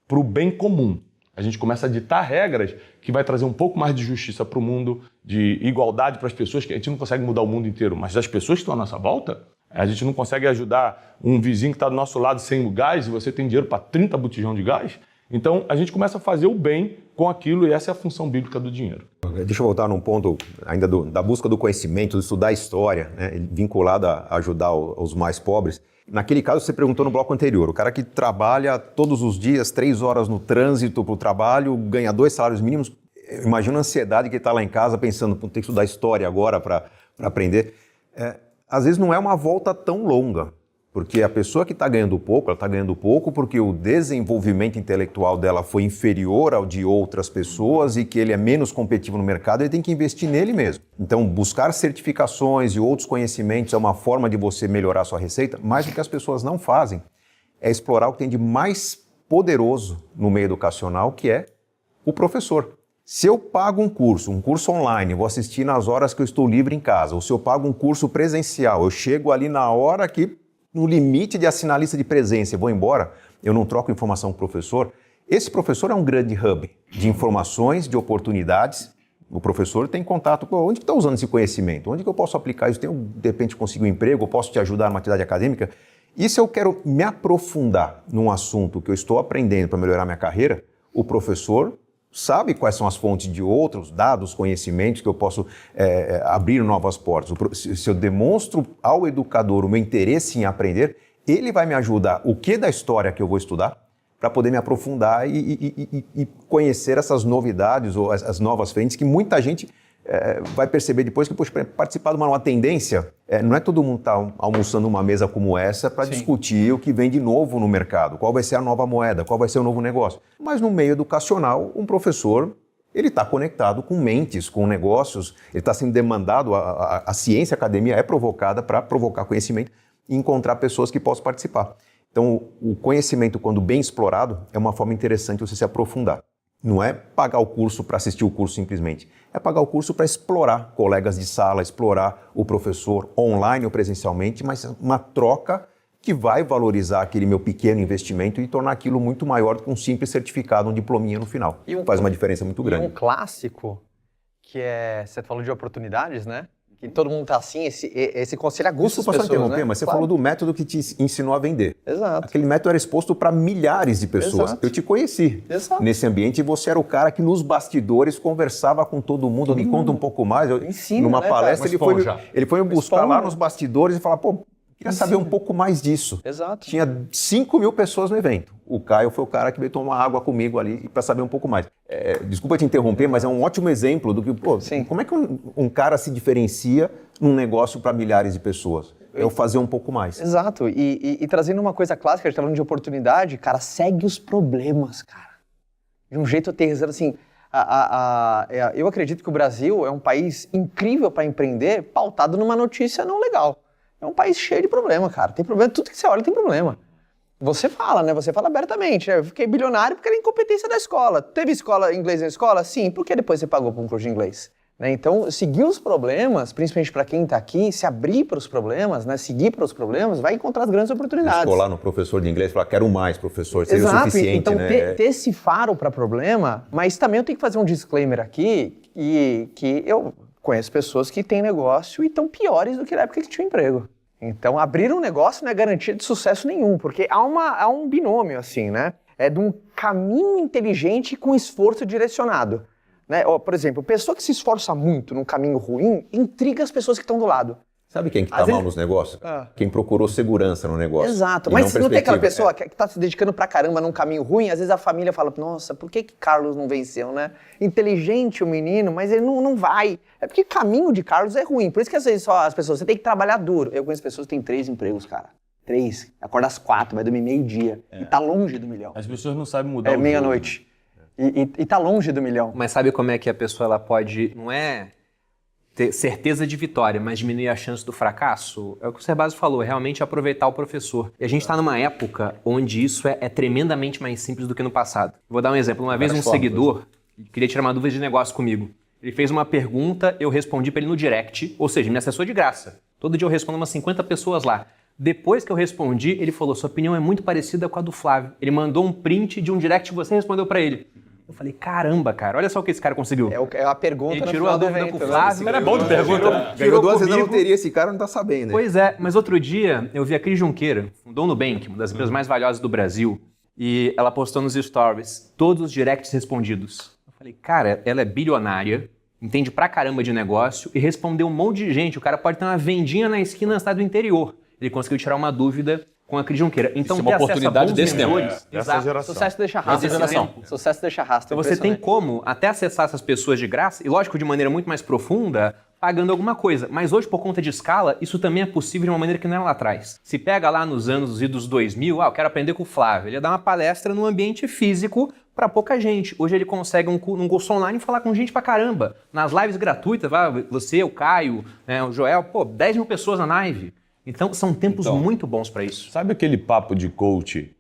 para o bem comum. A gente começa a ditar regras que vai trazer um pouco mais de justiça para o mundo, de igualdade para as pessoas, que a gente não consegue mudar o mundo inteiro, mas as pessoas que estão à nossa volta, a gente não consegue ajudar um vizinho que está do nosso lado sem o gás e você tem dinheiro para 30 botijão de gás. Então, a gente começa a fazer o bem com aquilo e essa é a função bíblica do dinheiro. Deixa eu voltar num ponto ainda da busca do conhecimento, de estudar a história, né, vinculado a ajudar os mais pobres. Naquele caso, você perguntou no bloco anterior, o cara que trabalha todos os dias, 3 horas no trânsito para o trabalho, ganha 2 salários mínimos, imagina a ansiedade que ele está lá em casa pensando, tem que estudar história agora para aprender. Às vezes não é uma volta tão longa, porque a pessoa que está ganhando pouco, ela está ganhando pouco porque o desenvolvimento intelectual dela foi inferior ao de outras pessoas e que ele é menos competitivo no mercado, ele tem que investir nele mesmo. Então, buscar certificações e outros conhecimentos é uma forma de você melhorar a sua receita, mas o que as pessoas não fazem é explorar o que tem de mais poderoso no meio educacional, que é o professor. Se eu pago um curso online, vou assistir nas horas que eu estou livre em casa, ou se eu pago um curso presencial, eu chego ali na hora que no limite de assinar a lista de presença e vou embora, eu não troco informação com o professor, esse professor é um grande hub de informações, de oportunidades. O professor tem contato com onde que está usando esse conhecimento, onde que eu posso aplicar isso, de repente consigo um emprego, eu posso te ajudar numa atividade acadêmica. E se eu quero me aprofundar num assunto que eu estou aprendendo para melhorar minha carreira, o professor sabe quais são as fontes de outros dados, conhecimentos que eu posso abrir novas portas. Se eu demonstro ao educador o meu interesse em aprender, ele vai me ajudar o que da história que eu vou estudar para poder me aprofundar e conhecer essas novidades ou as novas frentes que muita gente vai perceber depois que, poxa, participar de uma tendência, não é todo mundo estar almoçando numa mesa como essa para discutir o que vem de novo no mercado, qual vai ser a nova moeda, qual vai ser o novo negócio. Mas no meio educacional, um professor, ele está conectado com mentes, com negócios, ele está sendo demandado, a ciência, a academia é provocada para provocar conhecimento e encontrar pessoas que possam participar. Então, o conhecimento, quando bem explorado, é uma forma interessante de você se aprofundar. Não é pagar o curso para assistir o curso simplesmente. É pagar o curso para explorar colegas de sala, explorar o professor online ou presencialmente, mas uma troca que vai valorizar aquele meu pequeno investimento e tornar aquilo muito maior do que um simples certificado, um diplominha no final. Faz uma diferença muito grande. E um clássico, que é, você falou de oportunidades, né? Que todo mundo tá assim, esse conselho aguça as Desculpa só pessoas, interromper, né? mas você Claro. falou do método que te ensinou a vender. Exato. Aquele método era exposto para milhares de pessoas. Exato. Eu te conheci Exato. nesse ambiente e você era o cara que nos bastidores conversava com todo mundo. Me conta um pouco mais. Ensina, Numa né, palestra cara? ele foi me buscar Esponja. lá nos bastidores e falar, pô, queria saber um pouco mais disso. Exato. Tinha 5.000 pessoas no evento. O Caio foi o cara que veio tomar água comigo ali para saber um pouco mais. Desculpa te interromper, mas é um ótimo exemplo do que, pô, Sim. como é que um cara se diferencia num negócio para milhares de pessoas? É eu fazer um pouco mais. Exato. E trazendo uma coisa clássica, a gente tá falando de oportunidade, cara, segue os problemas, cara. De um jeito aterrissando, assim, eu acredito que o Brasil é um país incrível para empreender, pautado numa notícia não legal. É um país cheio de problema, cara. Tem problema, tudo que você olha tem problema. Você fala, né? Você fala abertamente. Eu fiquei bilionário porque era incompetência da escola. Teve escola inglês na escola? Sim. Por que depois você pagou por um curso de inglês? Né? Então, seguir os problemas, principalmente para quem está aqui, se abrir para os problemas, né? Seguir para os problemas, vai encontrar as grandes oportunidades. Colar no professor de inglês e falar, quero mais, professor, seria o suficiente, então, né? ter esse faro para problema, mas também eu tenho que fazer um disclaimer aqui, que eu conheço pessoas que têm negócio e estão piores do que na época que tinham emprego. Então, abrir um negócio não é garantia de sucesso nenhum, porque há um binômio, assim, né? É de um caminho inteligente com esforço direcionado. Né? Por exemplo, pessoa que se esforça muito num caminho ruim, intriga as pessoas que estão do lado. Sabe quem que Às tá vezes- mal nos negócios? Ah. Quem procurou segurança no negócio. Exato, E mas não tem aquela perspectiva. pessoa que tá se dedicando pra caramba num caminho ruim, às vezes a família fala, nossa, por que Carlos não venceu, né? Inteligente o menino, mas ele não vai. É porque o caminho de Carlos é ruim, por isso que às vezes só as pessoas, você tem que trabalhar duro. Eu conheço pessoas que têm 3 empregos, cara. 3, acorda às 4, vai dormir meio-dia, e tá longe do milhão. As pessoas não sabem mudar É o jogo. meia-noite. E tá longe do milhão. Mas sabe como é que a pessoa ela pode, não é ter certeza de vitória, mas diminuir a chance do fracasso? É o que o Cerbasi falou, é realmente aproveitar o professor. E a gente está numa época onde isso é tremendamente mais simples do que no passado. Vou dar um exemplo. Uma vez um seguidor queria tirar uma dúvida de negócio comigo. Ele fez uma pergunta, eu respondi para ele no direct, ou seja, me acessou de graça. Todo dia eu respondo umas 50 pessoas lá. Depois que eu respondi, ele falou, sua opinião é muito parecida com a do Flávio. Ele mandou um print de um direct que você respondeu para ele. Eu falei, caramba, cara, olha só o que esse cara conseguiu. É a pergunta Ele no tirou a final do dúvida evento, pro né? Flávio. Era bom de pergunta, né? Ganhou 2 vezes na comigo. loteria, esse cara não tá sabendo. Hein? Pois é, mas outro dia eu vi a Cris Junqueira, fundou o Nubank, uma das empresas mais valiosas do Brasil, e ela postou nos stories todos os directs respondidos. Eu falei, cara, ela é bilionária, entende pra caramba de negócio e respondeu um monte de gente. O cara pode ter uma vendinha na esquina na cidade do interior. Ele conseguiu tirar uma dúvida com a Cris Junqueira. Então, Isso é uma ter acesso a oportunidade bons desse tempo. mentores, Dessa exato. geração. Sucesso deixa rastro. Dessa geração. Sucesso deixa rastro. Então você tem impressionante. como até acessar essas pessoas de graça, e lógico, de maneira muito mais profunda, pagando alguma coisa. Mas hoje, por conta de escala, isso também é possível de uma maneira que não era lá atrás. Se pega lá nos anos idos 2000, eu quero aprender com o Flávio. Ele ia dar uma palestra num ambiente físico para pouca gente. Hoje ele consegue um curso online falar com gente pra caramba. Nas lives gratuitas, você, o Caio, né, o Joel, 10 mil pessoas na live. Então, são tempos muito bons para isso. Sabe aquele papo de coach,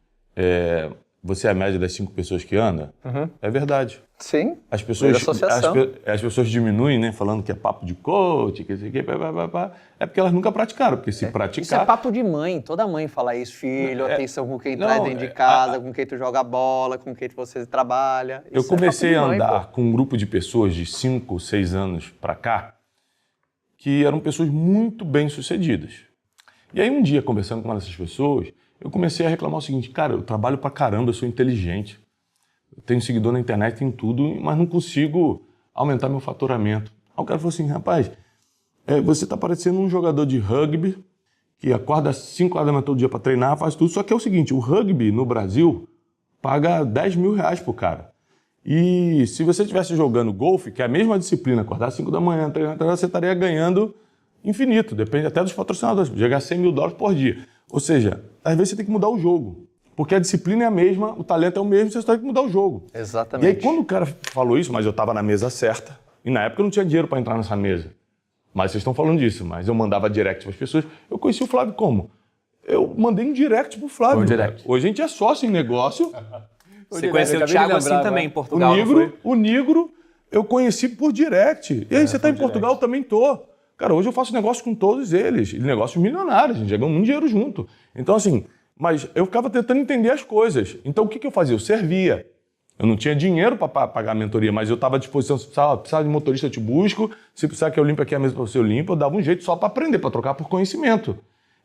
você é a média das 5 pessoas que anda? É verdade. Sim. As pessoas, Associação. as pessoas diminuem, né? Falando que é papo de coach, que isso aqui, é porque elas nunca praticaram. Porque se praticar... Isso é papo de mãe, toda mãe fala isso, filho, atenção com quem não, traz dentro de casa, com quem tu joga bola, com quem você trabalha. Eu Isso é comecei a papo de mãe, andar com um grupo de pessoas de 5, 6 anos pra cá, que eram pessoas muito bem-sucedidas. E aí um dia, conversando com uma dessas pessoas, eu comecei a reclamar o seguinte, cara, eu trabalho pra caramba, eu sou inteligente, eu tenho seguidor na internet, tenho tudo, mas não consigo aumentar meu faturamento. Aí o cara falou assim, rapaz, você tá parecendo um jogador de rugby que acorda às 5 horas da manhã todo dia pra treinar, faz tudo, só que é o seguinte, o rugby no Brasil paga 10 mil reais pro cara. E se você estivesse jogando golfe, que é a mesma disciplina, acordar às 5 da manhã, treinar, você estaria ganhando infinito, depende até dos patrocinadores, chegar a 100 mil dólares por dia. Ou seja, às vezes você tem que mudar o jogo, porque a disciplina é a mesma, o talento é o mesmo, você só tem que mudar o jogo. Exatamente. E aí quando o cara falou isso, mas eu estava na mesa certa, e na época eu não tinha dinheiro para entrar nessa mesa, mas vocês estão falando disso, mas eu mandava direct para as pessoas, eu conheci o Flávio como? Eu mandei um direct pro Flávio. Um direct. Hoje a gente é sócio em negócio. Você conheceu o Thiago assim também em Portugal, não foi? O Nigro eu conheci por direct. E aí, você tá em Portugal? Eu também tô. Cara, hoje eu faço negócio com todos eles, negócios milionários, a gente já ganhou muito dinheiro junto. Então, assim, mas eu ficava tentando entender as coisas. Então, o que eu fazia? Eu servia. Eu não tinha dinheiro para pagar a mentoria, mas eu estava à disposição. Se precisar de motorista, eu te busco. Se precisar que eu limpe aqui a mesa para você, eu limpo. Eu dava um jeito só para aprender, para trocar por conhecimento.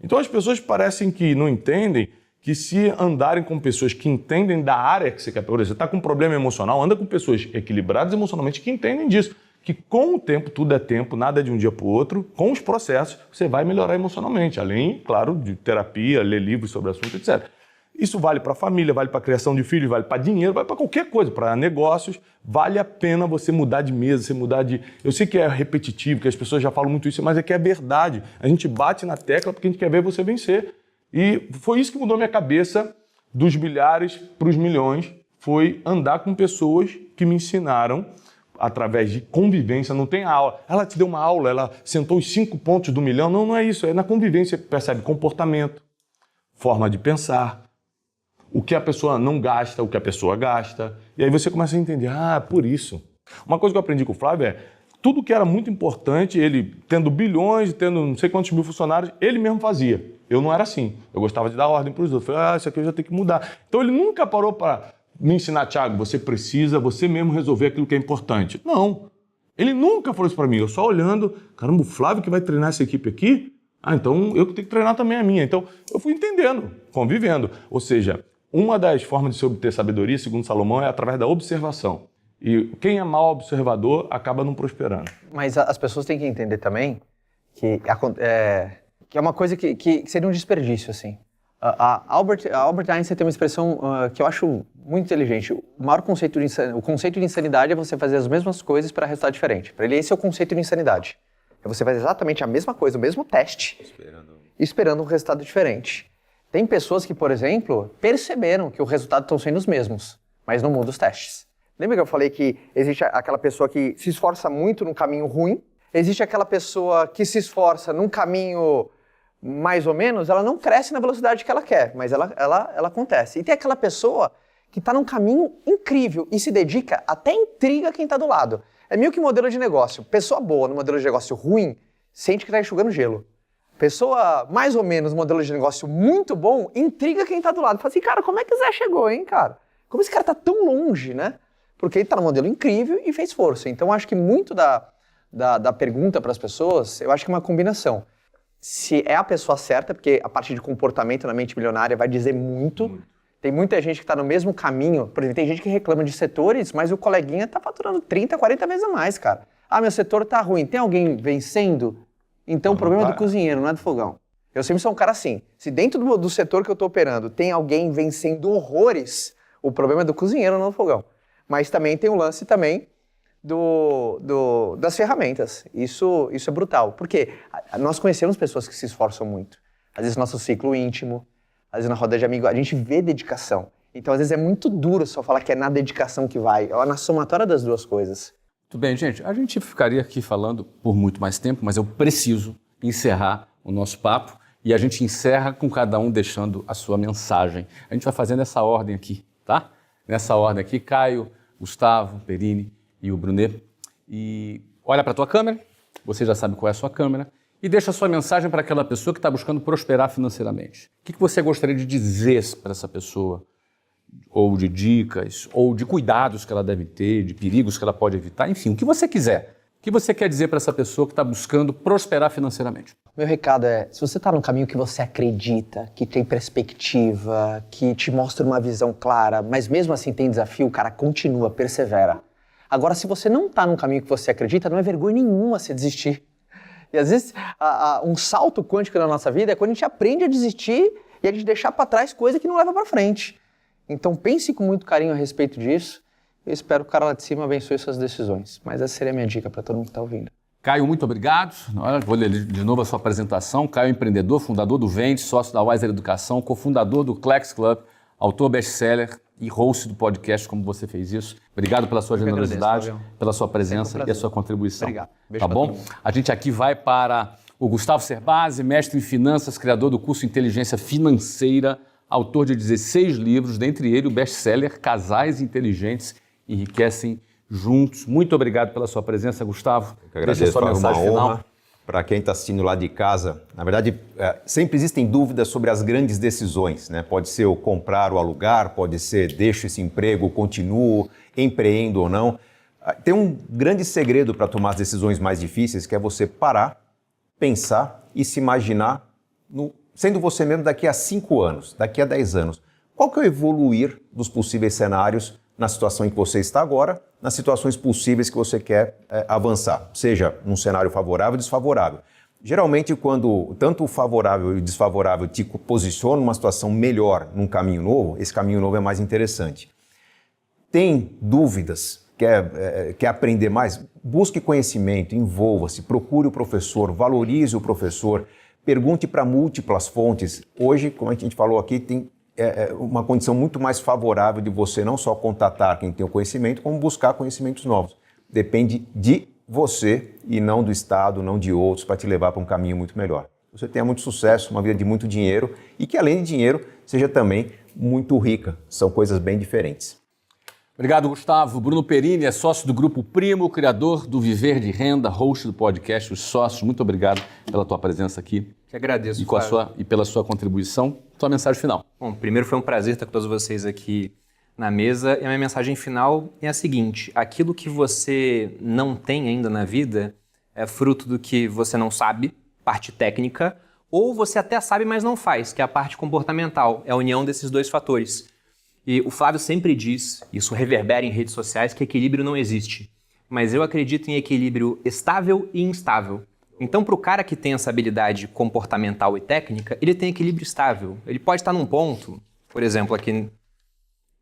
Então, as pessoas parecem que não entendem que se andarem com pessoas que entendem da área que você quer... Por exemplo, você está com um problema emocional, anda com pessoas equilibradas emocionalmente que entendem disso. Que com o tempo, tudo é tempo, nada é de um dia para o outro. Com os processos, você vai melhorar emocionalmente. Além, claro, de terapia, ler livros sobre o assunto, etc. Isso vale para a família, vale para a criação de filhos, vale para dinheiro, vale para qualquer coisa, para negócios. Vale a pena você mudar de mesa, você mudar de... Eu sei que é repetitivo, que as pessoas já falam muito isso, mas é que é verdade. A gente bate na tecla porque a gente quer ver você vencer. E foi isso que mudou minha cabeça dos milhares para os milhões. Foi andar com pessoas que me ensinaram através de convivência. Não tem aula. Ela te deu uma aula, ela sentou os 5 pontos do milhão. Não, não é isso. É na convivência que percebe comportamento, forma de pensar, o que a pessoa não gasta, o que a pessoa gasta. E aí você começa a entender, por isso. Uma coisa que eu aprendi com o Flávio é, tudo que era muito importante, ele tendo bilhões, tendo não sei quantos mil funcionários, ele mesmo fazia. Eu não era assim. Eu gostava de dar ordem para os outros. Falei, isso aqui eu já tenho que mudar. Então ele nunca parou para me ensinar, Thiago, você precisa, você mesmo resolver aquilo que é importante. Não. Ele nunca falou isso para mim. Eu só olhando, caramba, o Flávio que vai treinar essa equipe aqui? Então eu que tenho que treinar também a minha. Então eu fui entendendo, convivendo. Ou seja, uma das formas de se obter sabedoria, segundo Salomão, é através da observação. E quem é mau observador acaba não prosperando. Mas as pessoas têm que entender também que é uma coisa que seria um desperdício, assim. Albert Einstein tem uma expressão que eu acho muito inteligente. O maior conceito de insanidade é você fazer as mesmas coisas para resultado diferente. Para ele, esse é o conceito de insanidade. É você fazer exatamente a mesma coisa, o mesmo teste, esperando um resultado diferente. Tem pessoas que, por exemplo, perceberam que os resultados estão sendo os mesmos, mas não mudam os testes. Lembra que eu falei que existe aquela pessoa que se esforça muito num caminho ruim, existe aquela pessoa que se esforça num caminho mais ou menos, ela não cresce na velocidade que ela quer, mas ela acontece. E tem aquela pessoa que está num caminho incrível e se dedica, até intriga quem está do lado. É meio que modelo de negócio. Pessoa boa no modelo de negócio ruim, sente que está enxugando gelo. Pessoa mais ou menos no modelo de negócio muito bom, intriga quem está do lado. Fala assim, cara, como é que o Zé chegou, hein, cara? Como esse cara está tão longe, né? Porque ele está num modelo incrível e fez força. Então, acho que muito da pergunta para as pessoas, eu acho que é uma combinação. Se é a pessoa certa, porque a parte de comportamento na mente milionária vai dizer muito. Tem muita gente que está no mesmo caminho. Por exemplo, tem gente que reclama de setores, mas o coleguinha está faturando 30, 40 vezes a mais, cara. Meu setor está ruim. Tem alguém vencendo? Então o problema é do cozinheiro, não é do fogão. Eu sempre sou um cara assim. Se dentro do setor que eu estou operando tem alguém vencendo horrores, o problema é do cozinheiro, não do fogão. Mas também tem o lance também das ferramentas. Isso é brutal. Porque nós conhecemos pessoas que se esforçam muito. Às vezes no nosso ciclo íntimo, às vezes na roda de amigo, a gente vê dedicação. Então às vezes é muito duro só falar que é na dedicação que vai. É na somatória das duas coisas. Muito bem, gente. A gente ficaria aqui falando por muito mais tempo, mas eu preciso encerrar o nosso papo e a gente encerra com cada um deixando a sua mensagem. A gente vai fazendo essa ordem aqui, tá? Nessa ordem aqui, Caio, Gustavo, Perini e o Brunet. E olha para a tua câmera, você já sabe qual é a sua câmera, e deixa a sua mensagem para aquela pessoa que está buscando prosperar financeiramente. O que você gostaria de dizer para essa pessoa? Ou de dicas, ou de cuidados que ela deve ter, de perigos que ela pode evitar, enfim, o que você quiser. O que você quer dizer para essa pessoa que está buscando prosperar financeiramente? Meu recado é, se você está num caminho que você acredita, que tem perspectiva, que te mostra uma visão clara, mas mesmo assim tem desafio, cara, continua, persevera. Agora, se você não está num caminho que você acredita, não é vergonha nenhuma você desistir. E às vezes, um salto quântico na nossa vida é quando a gente aprende a desistir e a gente deixar para trás coisa que não leva para frente. Então pense com muito carinho a respeito disso. Eu espero que o cara lá de cima abençoe suas decisões. Mas essa seria a minha dica para todo mundo que está ouvindo. Caio, muito obrigado. Vou ler de novo a sua apresentação. Caio é empreendedor, fundador do Vende, sócio da Wiser Educação, cofundador do Clex Club, autor best-seller e host do podcast, como você fez isso. Obrigado pela sua generosidade, pela sua presença e a sua contribuição. Obrigado. Beijo tá bom? A gente aqui vai para o Gustavo Cerbasi, mestre em finanças, criador do curso Inteligência Financeira, autor de 16 livros, dentre eles o best-seller Casais Inteligentes Enriquecem Juntos. Muito obrigado pela sua presença, Gustavo. Eu agradeço, Deixa a sua mensagem uma final. honra. para quem está assistindo lá de casa, na verdade, sempre existem dúvidas sobre as grandes decisões, né? Pode ser o comprar ou alugar, pode ser deixo esse emprego, continuo, empreendo ou não. Tem um grande segredo para tomar as decisões mais difíceis, que é você parar, pensar e se imaginar sendo você mesmo daqui a 5 anos, daqui a 10 anos. Qual que é o evoluir dos possíveis cenários na situação em que você está agora, nas situações possíveis que você quer avançar, seja num cenário favorável ou desfavorável. Geralmente, quando tanto o favorável e o desfavorável te posicionam numa situação melhor, num caminho novo, esse caminho novo é mais interessante. Tem dúvidas? Quer aprender mais? Busque conhecimento, envolva-se, procure o professor, valorize o professor, pergunte para múltiplas fontes. Hoje, como a gente falou aqui, tem uma condição muito mais favorável de você não só contatar quem tem o conhecimento, como buscar conhecimentos novos. Depende de você e não do Estado, não de outros, para te levar para um caminho muito melhor. Você tenha muito sucesso, uma vida de muito dinheiro e que, além de dinheiro, seja também muito rica. São coisas bem diferentes. Obrigado, Gustavo. Bruno Perini é sócio do Grupo Primo, criador do Viver de Renda, host do podcast Os Sócios. Muito obrigado pela tua presença aqui. Que agradeço, e pela sua contribuição. Tua mensagem final. Bom, primeiro foi um prazer estar com todos vocês aqui na mesa. E a minha mensagem final é a seguinte: aquilo que você não tem ainda na vida é fruto do que você não sabe, parte técnica, ou você até sabe, mas não faz, que é a parte comportamental. É a união desses dois fatores. E o Flávio sempre diz, isso reverbera em redes sociais, que equilíbrio não existe. Mas eu acredito em equilíbrio estável e instável. Então, para o cara que tem essa habilidade comportamental e técnica, ele tem equilíbrio estável. Ele pode estar num ponto, por exemplo, aqui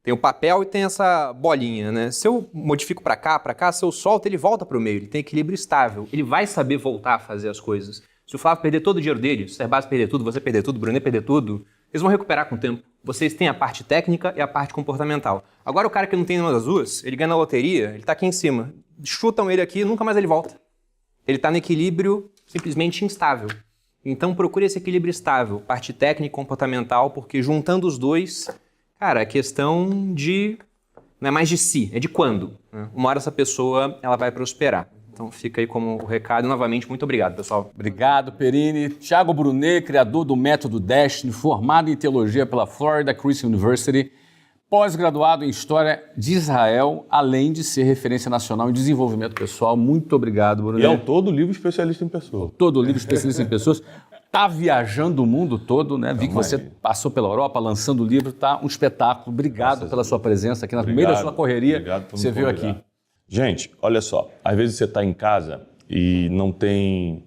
tem o papel e tem essa bolinha, né? Se eu modifico para cá, se eu solto, ele volta para o meio. Ele tem equilíbrio estável. Ele vai saber voltar a fazer as coisas. Se o Flávio perder todo o dinheiro dele, se o Serbaz perder tudo, você perder tudo, o Brunet perder tudo, eles vão recuperar com o tempo. Vocês têm a parte técnica e a parte comportamental. Agora o cara que não tem nenhuma das duas, ele ganha na loteria, ele está aqui em cima. Chutam ele aqui, nunca mais ele volta. Ele está no equilíbrio simplesmente instável. Então procure esse equilíbrio estável, parte técnica e comportamental, porque juntando os dois, cara, é questão de... não é mais de si, é de quando. Né? Uma hora essa pessoa ela vai prosperar. Então fica aí como o recado. Novamente, muito obrigado, pessoal. Obrigado, Perini. Thiago Brunet, criador do Método Destiny, formado em Teologia pela Florida Christian University, pós-graduado em História de Israel, além de ser referência nacional em desenvolvimento pessoal. Muito obrigado, Brunet. E é autor do livro Especialista em Pessoas. Todo livro Especialista em Pessoas. Tá viajando o mundo todo, né? Vi que você passou pela Europa lançando o livro, tá um espetáculo. Obrigado pela sua presença aqui no meio da sua correria. Obrigado por você me veio convidar. aqui. Gente, olha só, às vezes você está em casa e não tem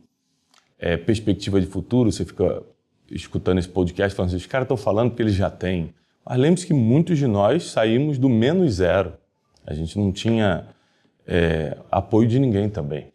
perspectiva de futuro, você fica escutando esse podcast falando assim, os caras estão falando porque eles já têm. Mas lembre-se que muitos de nós saímos do -0. A gente não tinha apoio de ninguém também.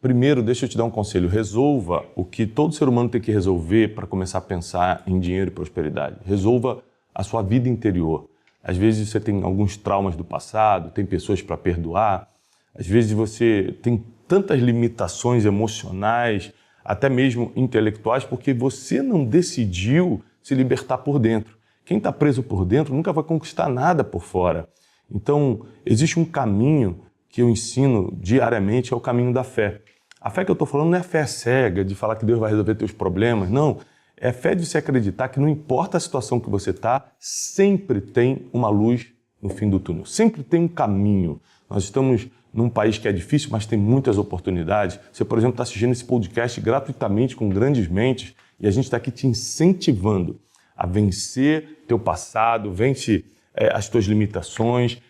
Primeiro, deixa eu te dar um conselho, resolva o que todo ser humano tem que resolver para começar a pensar em dinheiro e prosperidade. Resolva a sua vida interior. Às vezes você tem alguns traumas do passado, tem pessoas para perdoar, às vezes você tem tantas limitações emocionais, até mesmo intelectuais, porque você não decidiu se libertar por dentro. Quem está preso por dentro nunca vai conquistar nada por fora. Então, existe um caminho que eu ensino diariamente, é o caminho da fé. A fé que eu estou falando não é fé cega, de falar que Deus vai resolver teus problemas, não. É fé de você acreditar que não importa a situação que você está, sempre tem uma luz no fim do túnel. Sempre tem um caminho. Nós estamos num país que é difícil, mas tem muitas oportunidades. Você, por exemplo, está assistindo esse podcast gratuitamente com grandes mentes e a gente está aqui te incentivando a vencer teu passado, vence as tuas limitações,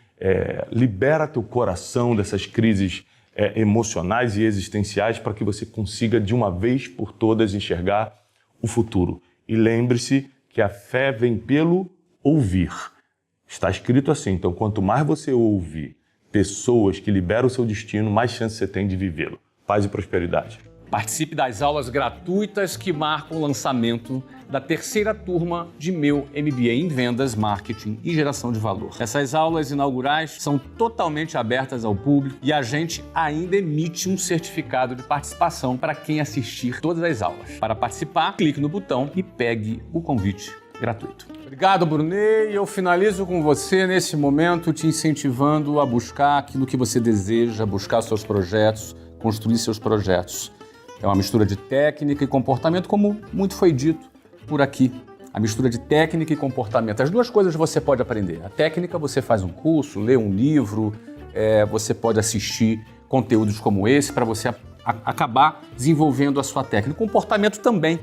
libera teu coração dessas crises emocionais e existenciais para que você consiga, de uma vez por todas, enxergar o futuro. E lembre-se que a fé vem pelo ouvir. Está escrito assim, então quanto mais você ouve pessoas que liberam o seu destino, mais chance você tem de vivê-lo. Paz e prosperidade. Participe das aulas gratuitas que marcam o lançamento da 3ª turma de meu MBA em Vendas, Marketing e Geração de Valor. Essas aulas inaugurais são totalmente abertas ao público e a gente ainda emite um certificado de participação para quem assistir todas as aulas. Para participar, clique no botão e pegue o convite gratuito. Obrigado, Brunet. E eu finalizo com você nesse momento, te incentivando a buscar aquilo que você deseja, buscar seus projetos, construir seus projetos. É uma mistura de técnica e comportamento, como muito foi dito por aqui. A mistura de técnica e comportamento. As duas coisas você pode aprender. A técnica, você faz um curso, lê um livro, você pode assistir conteúdos como esse para você acabar desenvolvendo a sua técnica. O comportamento também.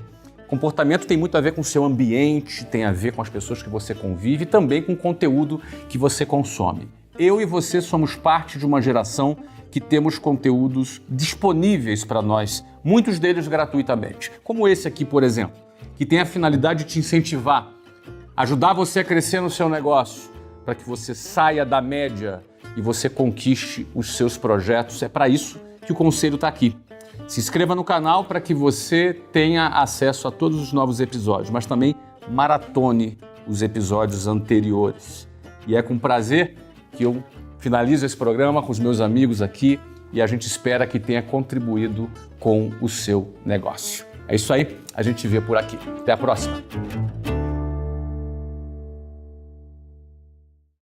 Comportamento tem muito a ver com o seu ambiente, tem a ver com as pessoas que você convive e também com o conteúdo que você consome. Eu e você somos parte de uma geração que temos conteúdos disponíveis para nós, muitos deles gratuitamente, como esse aqui, por exemplo, que tem a finalidade de te incentivar, ajudar você a crescer no seu negócio, para que você saia da média e você conquiste os seus projetos. É para isso que o Conselho está aqui. Se inscreva no canal para que você tenha acesso a todos os novos episódios, mas também maratone os episódios anteriores. E é com prazer que eu finalizo esse programa com os meus amigos aqui e a gente espera que tenha contribuído com o seu negócio. É isso aí, a gente vê por aqui. Até a próxima.